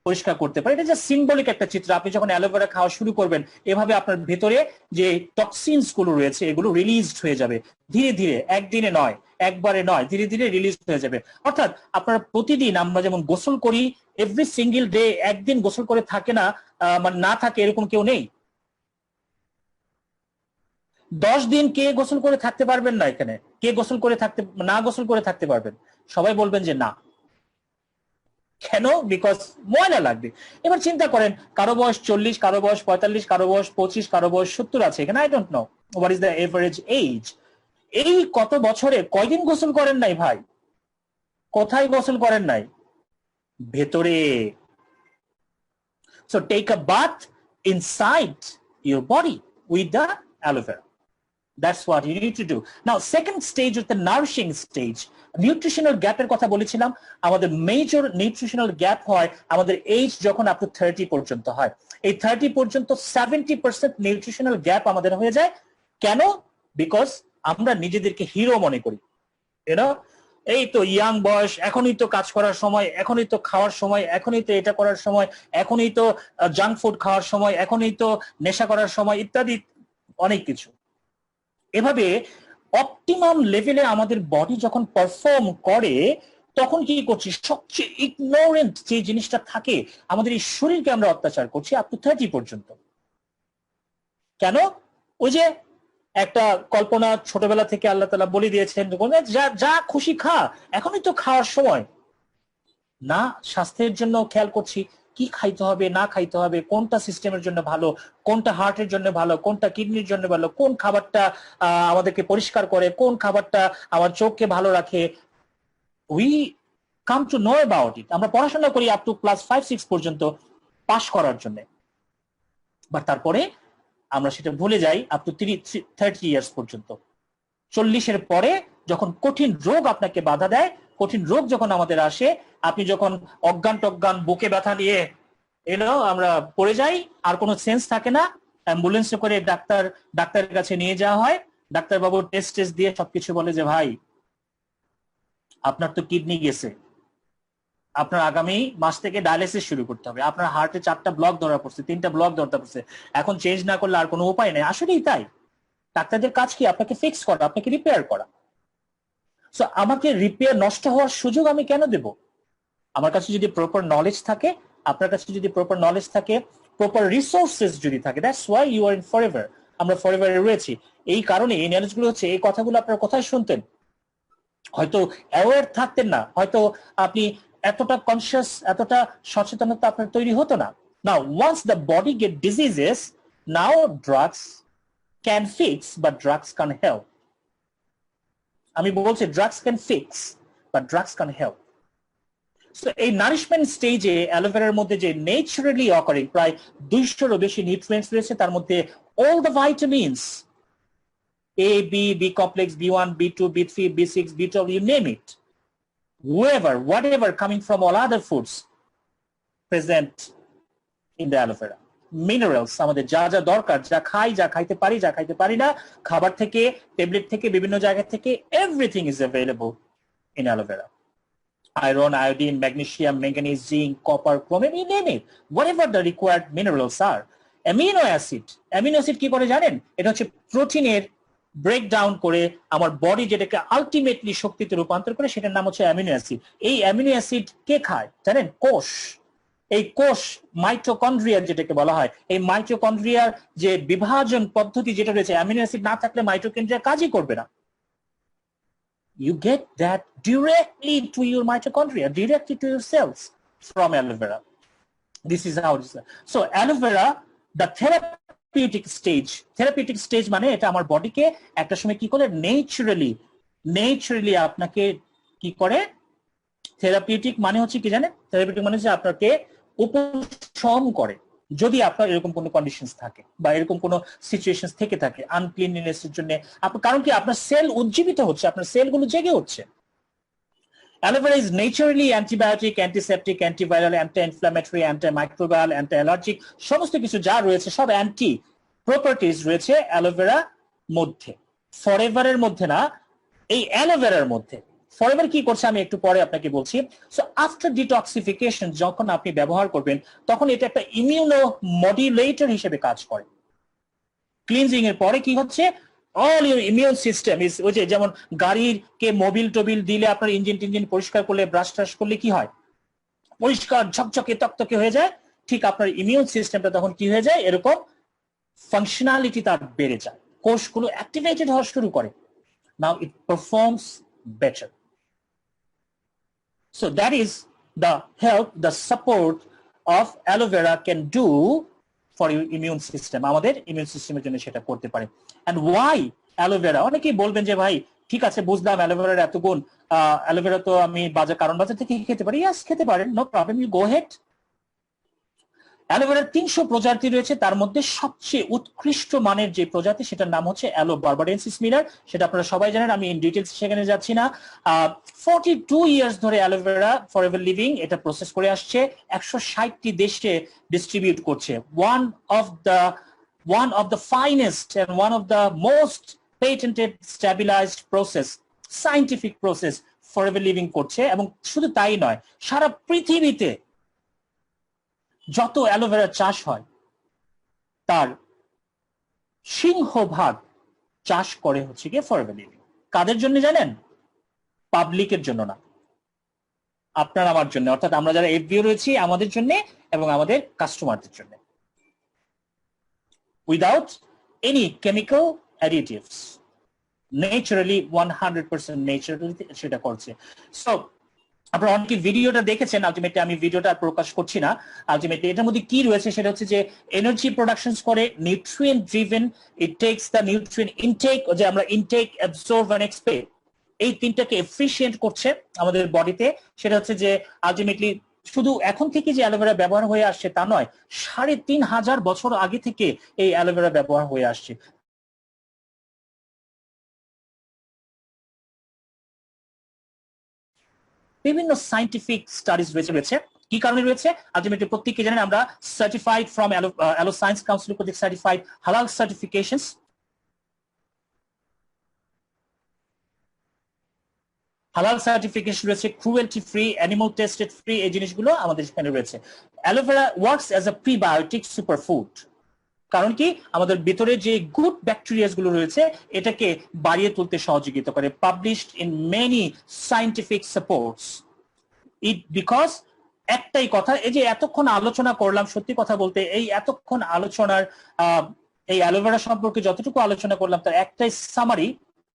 পরিষ্কার করতে পারে। এটা যে সিম্বলিক একটা চিত্র। আপনি যখন অ্যালোভেরা খাওয়া শুরু করবেন, এভাবে আপনার ভেতরে যে টক্সিনস গুলো রয়েছে এগুলো রিলিজড হয়ে যাবে ধীরে ধীরে, একদিনে নয়, একবারে নয়, ধীরে ধীরে রিলিজ হয়ে যাবে। অর্থাৎ আপনারা প্রতিদিন, আমরা যেমন গোসল করি এভরি সিঙ্গেল ডে, একদিন গোসল করে থাকে না, মানে না থাকে এরকম কেউ নেই। 10 দিন কে গোসল করে থাকতে পারবেন না? এখানে কে গোসল করে থাকতে, না গোসল করে থাকতে পারবেন? সবাই বলবেন যে না। কেন? বিকজ ময়লা লাগবে। এবার চিন্তা করেন, কারো বয়স 40, কারো বয়স 45, কারো বয়স 25, কারো বয়স 70 আছে এখানে। I don't know what is the average age. এই কত বছরে কয়দিন গোসল করেন নাই ভাই? কোথায় গোসল করেন নাই? ভেতরে। So take a bath inside your body with the aloe vera. That's what you need to do. Now, second stage is the nourishing stage. Nutritional গ্যাপের কথা বলেছিলাম। আমাদের মেজর নিউট্রিশনাল গ্যাপ হয় আমাদের এজ যখন আপ টু 30 পর্যন্ত হয়। এই 30 পর্যন্ত 70% নিউট্রিশনাল গ্যাপ আমাদের হয়ে যায়। কেন? বিকজ আমরা নিজেদেরকে হিরো মনে করি। ইউনো, এই তো ইয়াং বয়স, এখনই তো কাজ করার সময়, এখনই তো খাওয়ার সময়, এখনই তো এটা করার সময়, এখনই তো জাঙ্ক ফুড খাওয়ার সময়, এখনই তো নেশা করার সময়, ইত্যাদি অনেক কিছু। এভাবে অপটিমাম লেভেলে আমাদের বডি যখন পারফর্ম করে, তখন কি করছি, সবচেয়ে ইগনোরেন্ট যে জিনিসটা থাকে, আমাদের এই শরীরকে আমরা অত্যাচার করছি আপ টু 30 পর্যন্ত। কেন? ওই যে একটা কল্পনা ছোটবেলা থেকে আল্লাহ তাআলা বলে দিয়েছেন, যা যা খুশি খা, এখনই তো খাওয়ার সময়। না, স্বাস্থ্যের জন্য খেয়াল করছি কি খাইতে হবে না খাইতে হবে, কোনটা সিস্টেমের জন্য ভালো, কোনটা হার্টের জন্য ভালো, কোনটা কিডনির জন্য ভালো, কোন খাবারটা আমাদেরকে পরিষ্কার করে, কোন খাবারটা আমার চোখকে ভালো রাখে। We come to know about it. আমরা পড়াশোনা করি আপ টু ক্লাস 5-6 পর্যন্ত পাস করার জন্য, বাট তারপরে আমরা সেটা ভুলে যাই আপ টু 30 ইয়ার্স পর্যন্ত। 40-এর পরে যখন কঠিন রোগ আপনাকে বাধা দেয়, কঠিন রোগ যখন আমাদের আসে, আপনি যখন অজ্ঞান টজ্ঞান বুকে ব্যথা নিয়ে আমরা পড়ে যাই, আর কোনো সেন্স থাকে না, অ্যাম্বুলেন্সে করে ডাক্তারের কাছে নিয়ে যাওয়া হয়। ডাক্তারবাবু টেস্ট দিয়ে সবকিছু বলে যে ভাই আপনার তো কিডনি গেছে, আপনার আগামী মাস থেকে ডায়ালিসিস শুরু করতে হবে, আপনার হার্টে 4টা ব্লক ধরা পড়ছে, 3টা ব্লক ধরা পড়ছে, এখন চেঞ্জ না করলে আর কোনো উপায় নেই। আসলেই তাই। ডাক্তারদের কাজ কি? আপনাকে ফিক্স করা, আপনাকে রিপেয়ার করা। সো আমাকে রিপেয়ার, নষ্ট হওয়ার সুযোগ আমি কেন দেব? আমার কাছে যদি প্রপার নলেজ থাকে, আপনার কাছে যদি প্রপার নলেজ থাকে, প্রপার রিসোর্সেস যদি থাকে, that's why you are in Forever. আমরা ফরএভারে রয়েছি এই কারণে। এই নলেজগুলো হচ্ছে, এই কথাগুলো আপনারা কোথায় শুনতেন? হয়তো অ্যাওয়ার থাকতেন না, হয়তো আপনি এতটা কনসিয়াস, এতটা সচেতনতা আপনার তৈরি হতো না। Now once the body get diseases, now drugs can fix, but drugs can help. আমি বলছি drugs can fix, but drugs can help. So এই নারিশমেন্ট স্টেজে অ্যালোভেরার মধ্যে যে ন্যাচারালি অকারিং প্রায় 200-এরও বেশি নিউট্রিয়েন্টস রয়েছে, তার মধ্যে all the vitamins A, B complex, B1, B2, B3, B6, B12, you name it. Whatever coming from all other foods present in the aloe vera. Minerals আমাদের যা যা দরকার, যা খাই, যা খাইতে পারি, যা খাইতে পারি না, খাবার থেকে, ট্যাবলেট থেকে, বিভিন্ন জায়গা থেকে, everything is available in aloe vera. Iron, iodine, magnesium, manganese, zinc, copper, chromium, you name it. Whatever the required minerals are. Amino acid কি করে জানেন? এটা হচ্ছে প্রোটিনের ব্রেকডাউন করে আমার বডি যেটাকে আলটিমেটলি শক্তিতে রূপান্তর করে, সেটার নাম হচ্ছে অ্যামিনো অ্যাসিড। এই অ্যামিনো অ্যাসিড কে খায় জানেন? কোষ। এই কোষ মাইটোকন্ড্রিয়া যেটাকে বলা হয়, এই মাইটোকন্ড্রিয়ার যে বিভাজন পদ্ধতি যেটা রয়েছে, অ্যামিনো অ্যাসিড না থাকলে মাইটোকন্ড্রিয়া কাজই করবে না। You get that directly to your mitochondria, directly to your cells from aloe vera. This is how it is. So aloe vera, the therapeutic stage মানে এটা আমার বডিকে একটা সময় কি করে ন্যাচারালি আপনাকে কি করে, থেরাপিউটিক মানে হচ্ছে কি জানেন? থেরাপিউটিক মানে হচ্ছে আপনাকে উপশম করে যদি আপনার এরকম কোনো কন্ডিশনস থাকে বা এরকম কোনো সিচুয়েশনস থেকে থাকে আনক্লিননেস এর জন্য। কারণ কি আপনার সেল উজ্জীবিত হচ্ছে, আপনার সেলগুলো জেগে উঠছে। Aloe vera is naturally antibiotic, antiseptic, antiviral, anti-inflammatory, antimicrobial, anti-allergic, সমস্ত কিছু যা রয়েছে সব অ্যান্টি প্রপার্টিজ রয়েছে অ্যালোe ভেরা মধ্যে। ফরএভারের মধ্যে না, এই অ্যালোe ভেরার মধ্যে। ফরএভার কি করছে আমি একটু পরে আপনাকে বলছি। সো আফটার ডিটক্সিফিকেশন যখন আপনি ব্যবহার করবেন, তখন এটা একটা ইমিউনো মডুলেটর হিসেবে কাজ করে। ক্লিনজিং এর পরে কি হচ্ছে, all your immune system is, ওই যে যেমন গাড়ির কে মোবিল টোবিল দিলে আপনার ইঞ্জিন পরিষ্কার করলে, ব্রাশ টাশ করলে কি হয়, পরিষ্কার ঝকঝকে তকতকে হয়ে যায়। ঠিক আপনার ইমিউন সিস্টেমটা তখন কি হয়ে যায়, এরকম ফাংশনালিটি তার বেড়ে যায়, কোষগুলো অ্যাক্টিভেটেড হওয়া শুরু করে। Now it performs better. So that is the help, the support of aloe vera can do for your immune system. আমাদের ইমিউন সিস্টেমের জন্য সেটা করতে পারে। And why aloe vera? অনেকেই বলবেন যে ভাই ঠিক আছে বুঝলাম aloe vera এত গুণ, aloe vera তো আমি বাজার থেকে খেতে পারি। Yes, খেতে পারেন, no problem, you go ahead. aloe vera 300 প্রজাতি রয়েছে, তার মধ্যে সবচেয়ে উৎকৃষ্ট মানের যে প্রজাতি সেটার নাম হচ্ছে অ্যালো বারবাডেন্সিস মিলার। সেটা আপনারা সবাই জানেন, আমি ইন ডিটেইলস সেখানে যাচ্ছি না। 42 ইয়ার্স ধরে aloe vera ফরএভার লিভিং এটা প্রসেস করে আসছে, 160টি দেশে ডিস্ট্রিবিউট করছে। one of the finest and one of the most patented stabilized process, scientific process forever living করছে। এবং শুধু তাই নয়, সারা পৃথিবীতে যত অ্যালোভেরা চাষ হয় তার সিংহভাগ চাষ করে হচ্ছে গিয়ে ফরএভার লিভিং। কাদের জন্য জানেন? পাবলিকের জন্য না, আপনার আমার জন্য, অর্থাৎ আমরা যারা এফবিও রয়েছি আমাদের জন্য এবং আমাদের কাস্টমারদের জন্য, without any chemical additives, naturally 100% naturally সেটা করছে। সো আপনারা অনেকে ভিডিওটা দেখেছেন, আলটিমেটলি আমি ভিডিওটা প্রকাশ করছি না। আলটিমেটলি এটার মধ্যে কি রয়েছে সেটা হচ্ছে যে এনার্জি প্রোডাকশন করে, nutrient driven, it takes the nutrient intake, যে আমরা ইনটেক, অ্যাবসর্ব এন্ড এক্সপেল, এই তিনটাকে এফিশিয়েন্ট করছে আমাদের বডিতে। সেটা হচ্ছে যে আলটিমেটলি শুধু এখন থেকে যে অ্যালোভেরা ব্যবহার হয়ে আসছে তা নয়, 3500 বছর আগে থেকে এই অ্যালোভেরা ব্যবহার হয়ে আসছে। বিভিন্ন সায়েন্টিফিক স্টাডিজ রয়েছে। কি কারণে রয়েছে? আলটিমেটলি প্রত্যেককে জানেন আমরা certified from Aloe Science Council কর্তৃক সার্টিফাইড হালাল সার্টিফিকেশনস। হালাল সার্টিফিকেশন রয়েছে, cruelty free, animal tested free, এই জিনিসগুলো আমাদের এখানে রয়েছে। Aloe vera works as a prebiotic superfood. কারণ কি আমাদের ভিতরে যে গুড ব্যাকটেরিয়াস গুলো রয়েছে এটাকে বাড়িয়ে তুলতে সহযোগিতা করে। Published in many scientific supports it, because একটাই কথা, এই যে এতক্ষণ আলোচনা করলাম, সত্যি কথা বলতে এই এতক্ষণ আলোচনার এই অ্যালোভেরা সম্পর্কে যতটুকু আলোচনা করলাম তার একটাই সামারি,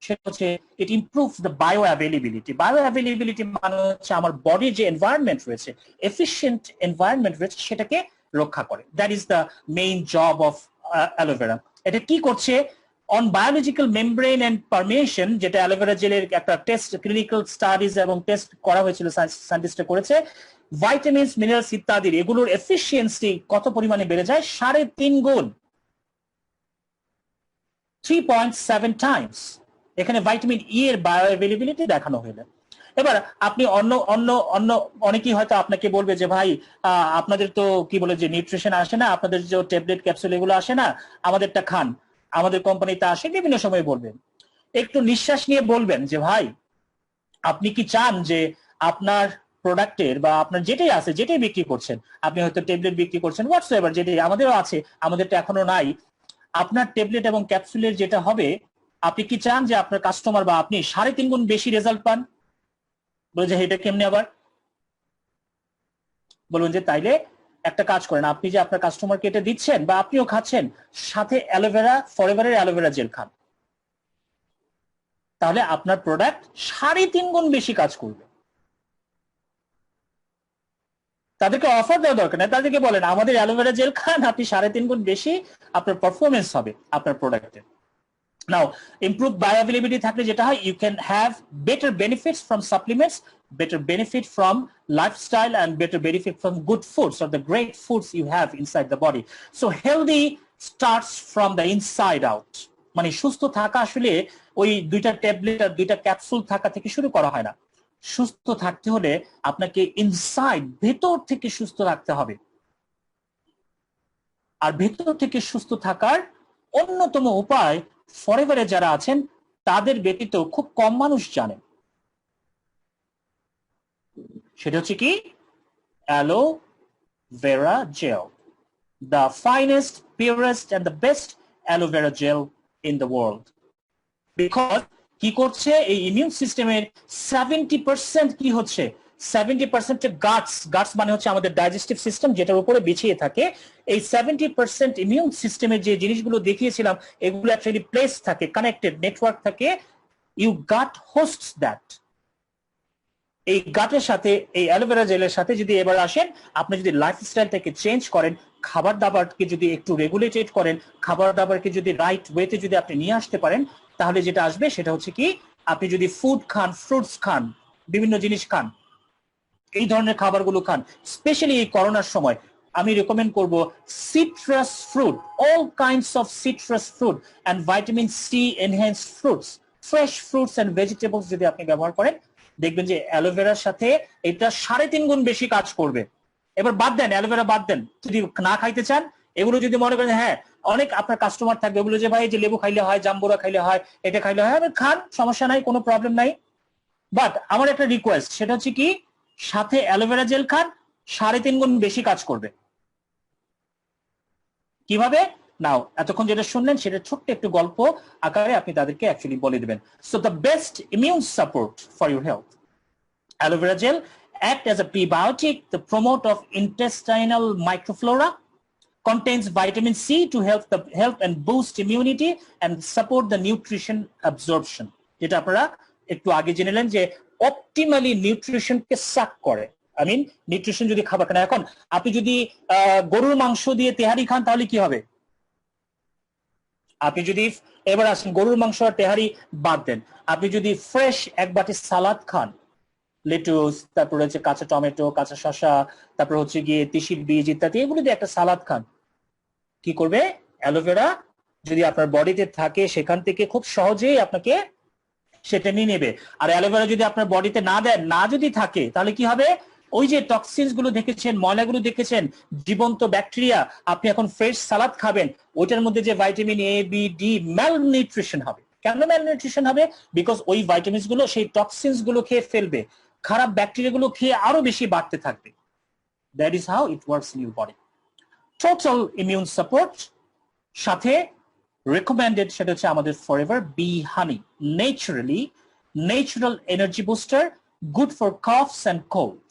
সেটা হচ্ছে it improve the bioavailability. Bioavailability মানে হচ্ছে আমার বডির যে এনভায়রনমেন্ট রয়েছে, এফিশিয়েন্ট এনভায়রনমেন্ট রয়েছে, সেটাকে রক্ষা করে। That is the main job of aloe vera. এটা কি করছে? অন বায়োলজিক্যাল মেমব্রেন এন্ড পারমিয়েশন, যেটা অ্যালোভেরা জেলের একটা টেস্ট, ক্লিনিক্যাল স্টাডিজ এবং টেস্ট করা হয়েছিল, সায়েন্টিস্টরা করেছে, ভাইটামিনস, মিনারেলস ইত্যাদির এগুলোর এফিসিয়েন্সি কত পরিমাণে বেড়ে যায়? 3.5 গুণ। 3.7 টাইমস এখানে ভাইটামিন ই এর বায়োঅ্যাভেলেবিলিটি দেখানো হলো। এবার আপনি অন্য অন্য অন্য অনেকেই হয়তো আপনাকে বলবে যে ভাই আপনাদের তো কি বলে যে নিউট্রিশন আসে না, আপনাদের যে ট্যাবলেট ক্যাপসুল এগুলো আসে না, আমাদেরটা খান, আমাদের কোম্পানিতে আসে, বিভিন্ন সময় বলবেন। একটু নিঃশ্বাস নিয়ে বলবেন যে ভাই আপনি কি চান যে আপনার প্রোডাক্টের বা আপনার যেটাই আছে, যেটাই বিক্রি করছেন, আপনি হয়তো ট্যাবলেট বিক্রি করছেন, হোয়াটসএভার, যেটাই আমাদেরও আছে, আমাদেরটা এখনো নাই, আপনার ট্যাবলেট এবং ক্যাপসুলের যেটা হবে, আপনি কি চান যে আপনার কাস্টমার বা আপনি 3.5 গুণ বেশি রেজাল্ট পান? বলে যে এটা কেমনে আবার? বলুন যে তাইলে একটা কাজ করেন, আপনি যে আপনার কাস্টমারকে এটা দিচ্ছেন বা আপনিও খাচ্ছেন, সাথে অ্যালোভেরা, ফরএভারের অ্যালোভেরা জেল খান, তাহলে আপনার প্রোডাক্ট 3.5 গুণ বেশি কাজ করবে। তাদেরকে অফার দেওয়া দরকার না, তাদেরকে বলেন আমাদের অ্যালোভেরা জেল খান, আপনি 3.5 গুণ বেশি আপনার পারফরমেন্স হবে আপনার প্রোডাক্টের। Now, improved bioavailability থাকলে যেটা হয়, you can have better benefits from supplements, better benefit from lifestyle, and better benefit from good foods or the great foods you have inside the body. So healthy starts from the inside out. মানে সুস্থ থাকা আসলে ওই দুইটা tablet আর দুইটা capsule থাকা থেকে শুরু করা হয় না। সুস্থ থাকতে হলে আপনাকে ইনসাইড, ভেতর থেকে সুস্থ রাখতে হবে। আর ভেতর থেকে সুস্থ থাকার অন্যতম উপায় ফরএভারে যারা আছেন তাদের ব্যতীত খুব কম মানুষ জানেন, সেটা হচ্ছে কি aloe vera gel, the finest, purest and the best aloe vera gel in the world. Because কি করছে, এই ইমিউন সিস্টেমের 70% কি হচ্ছে, 70% গাটস মানে হচ্ছে আমাদের ডাইজেস্টিভ সিস্টেম, যেটার উপরে বিছিয়ে থাকে। এই 70% ইমিউন সিস্টেমের যে জিনিসগুলো দেখিয়েছিলাম, এগুলো অ্যাকচুয়ালি প্লেস থাকে, কানেক্টেড নেটওয়ার্ক থাকে। You gut hosts that. এই গাটের সাথে, এই অ্যালোভেরা জেলের সাথে যদি এবার আসেন, আপনি যদি লাইফস্টাইলটাকে চেঞ্জ করেন, খাবার দাবারকে যদি একটু রেগুলেটেড করেন, খাবার দাবারকে যদি রাইট ওয়েতে যদি আপনি নিয়ে আসতে পারেন, তাহলে যেটা আসবে সেটা হচ্ছে কি, আপনি যদি ফুড খান, ফ্রুটস খান, বিভিন্ন জিনিস খান, এই ধরনের খাবারগুলো খান, স্পেশালি এই করোনার সময় আমি রেকমেন্ড করব citrus fruit, all kinds of citrus fruit and vitamin C enhanced fruits, fresh fruits and vegetables যদি আপনি ব্যবহার করেন, দেখবেন যে অ্যালোভেরার সাথে এটা 3.5 গুণ বেশি কাজ করবে। এবার বাদ দেন, অ্যালোভেরা বাদ দেন, যদি না খাইতে চান, এগুলো যদি মনে করেন, হ্যাঁ অনেক আপনার কাস্টমার থাকবে এগুলো যে ভাই যে লেবু খাইলে হয়, জাম্বুরা খাইলে হয়, এটা খাইলে হয়, খান, সমস্যা নাই, কোনো প্রবলেম নাই। বাট আমার একটা রিকোয়েস্ট, সেটা হচ্ছে কি, সাথে অ্যালোভেরা জেল খান, 3.5 গুণ বেশি কাজ করবে। কিভাবে? নাও এতক্ষণ যেটা শুনলেন সেটা ছোট্ট একটু গল্প আকারে আপনি তাদেরকে অ্যাকচুয়ালি বলে দিবেন। So the best immune support for your health, aloe vera gel act as a prebiotic, the promote of intestinal microflora, contains vitamin C to help and boost immunity and support the nutrition absorption, যেটা আপনারা একটু আগে জেনেলেন যে optimally নিউট্রিশনকে সাক করে। I mean nutrition যদি খাবার খান, এখন আপনি যদি গরুর মাংস দিয়ে তেহারি খান তাহলে কি হবে? আপনি যদি এবার আসেন, গরুর মাংস আর তেহারি বাদ দেন, আপনি যদি ফ্রেশ এক বাটি সালাদ খান, লেটুস, তারপর হচ্ছে কাঁচা টমেটো, কাঁচা শসা, তারপর হচ্ছে গিয়ে তিসির বীজ ইত্যাদি, এগুলো দিয়ে একটা সালাদ খান, কি করবে? অ্যালোভেরা যদি আপনার বডিতে থাকে সেখান থেকে খুব সহজেই আপনাকে সেটা নিয়ে নেবে। আর অ্যালোভেরা যদি আপনার বডিতে না দেন, না যদি থাকে, তাহলে কি হবে? ওই যে টক্সিনস গুলো দেখেছেন, ময়লাগুলো দেখেছেন, জীবন্ত ব্যাকটেরিয়া, আপনি এখন ফ্রেশ সালাদ খাবেন, ওইটার মধ্যে যে vitamin A, B, D, malnutrition হবে। কেন ম্যালনিউট্রিশন হবে? বিকজ ওই ভাইটামিনস গুলো সেই টক্সিনস গুলো খেয়ে ফেলবে, খারাপ ব্যাকটেরিয়া গুলো খেয়ে আরো বেশি বাড়তে থাকবে। That is how it works in your body. Total immune support সাথে রেকমেন্ডেড সেটা হচ্ছে আমাদের Forever Bee Honey, natural energy booster, good for coughs and cold.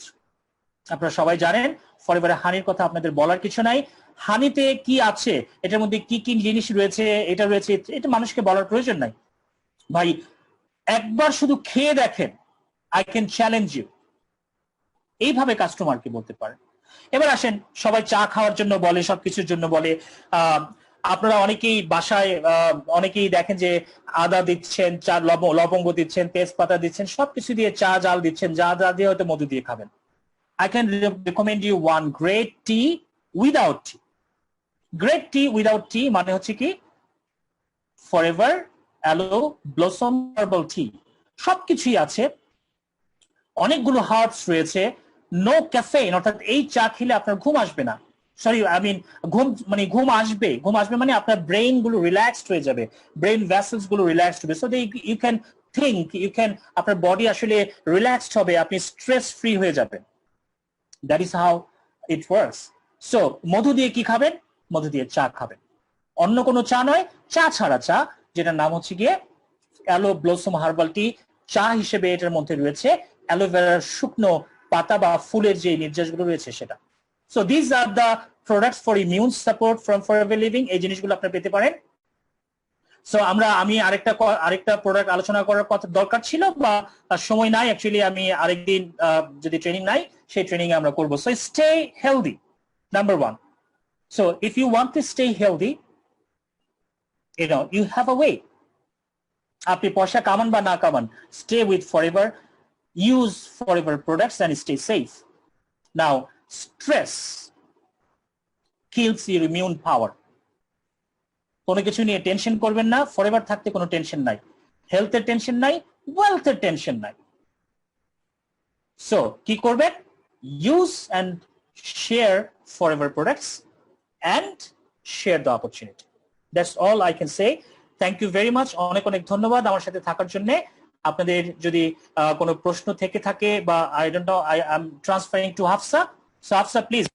আপনারা সবাই জানেন ফরএভার হানির কথা আপনাদের বলার কিছু নাই। হানিতে কি আছে, এটার মধ্যে কি কি জিনিস রয়েছে, এটা রয়েছে, এটা মানুষকে বলার প্রয়োজন নাই ভাই, একবার শুধু খেয়ে দেখেন, আই ক্যান চ্যালেঞ্জ ইউ, এইভাবে কাস্টমারকে বলতে পারেন। এবার আসেন, সবাই চা খাওয়ার জন্য বলে, সবকিছুর জন্য বলে, আপনারা অনেকেই বাসায় অনেকেই দেখেন যে আদা দিচ্ছেন, চা লবঙ্গ দিচ্ছেন, তেজপাতা দিচ্ছেন, সবকিছু দিয়ে চা জাল দিচ্ছেন, যা যা দিয়ে হয়তো মধু দিয়ে খাবেন। I can recommend you one great tea without tea. Great tea without tea মানে হচ্ছে কি, Forever Aloe Blossom herbal tea সবকিছুই আছে, অনেকগুলো হার্বস রয়েছে, নো ক্যাফেইন, অর্থাৎ এই চা খেলে আপনার ঘুম আসবে না, সরি আই মিন ঘুম আসবে, মানে আপনার ব্রেইন গুলো রিল্যাক্সড হয়ে যাবে, ব্রেইন ভেসেলস গুলো রিল্যাক্সড হবে, সো ইউ ক্যান থিঙ্ক, আপনার বডি আসলে রিল্যাক্সড হবে, আপনি স্ট্রেস ফ্রি হয়ে যাবেন। That is how it works. So মধু দিয়ে কি খাবেন? মধু দিয়ে চা খাবেন, অন্য কোনো চা নয়, চা ছাড়া চা, যেটার নাম হচ্ছে গিয়ে অ্যালো ব্লসম হার্বাল টি। চা হিসেবে এটার মধ্যে রয়েছে অ্যালোভেরার শুকনো পাতা বা ফুলের যে নির্যাসগুলো রয়েছে সেটা। So this are the products for immune support from forever living, এই জিনিসগুলো আপনারা পেতে পারেন। সো আমি আরেকটা প্রোডাক্ট আলোচনা করার কথা দরকার ছিল, বা সময় নাই অ্যাকচুয়ালি, আমি আরেকদিন যদি ট্রেনিং নাই সেই ট্রেনিং আমরা করবো। So stay healthy, number 1. So if you want to stay healthy, you have a way. আপনি পয়সা কামান বা না কামান, stay with Forever, use Forever products and stay safe. Now, stress kills your immune power. কোনো কিছু নিয়ে টেনশন করবেন না, ফরএভার থাকতে কোনো টেনশন নাই, হেলথের টেনশন নাই, ওয়েলথের টেনশন নাই। সো কি করবেন? Use and share Forever products and share the opportunity. That's all I can say. Thank you very much. অনেক অনেক ধন্যবাদ আমার সাথে থাকার জন্য। আপনাদের যদি কোনো প্রশ্ন থেকে থাকে বা I don't know, I am transferring to Hafsa. So Hafsa, please.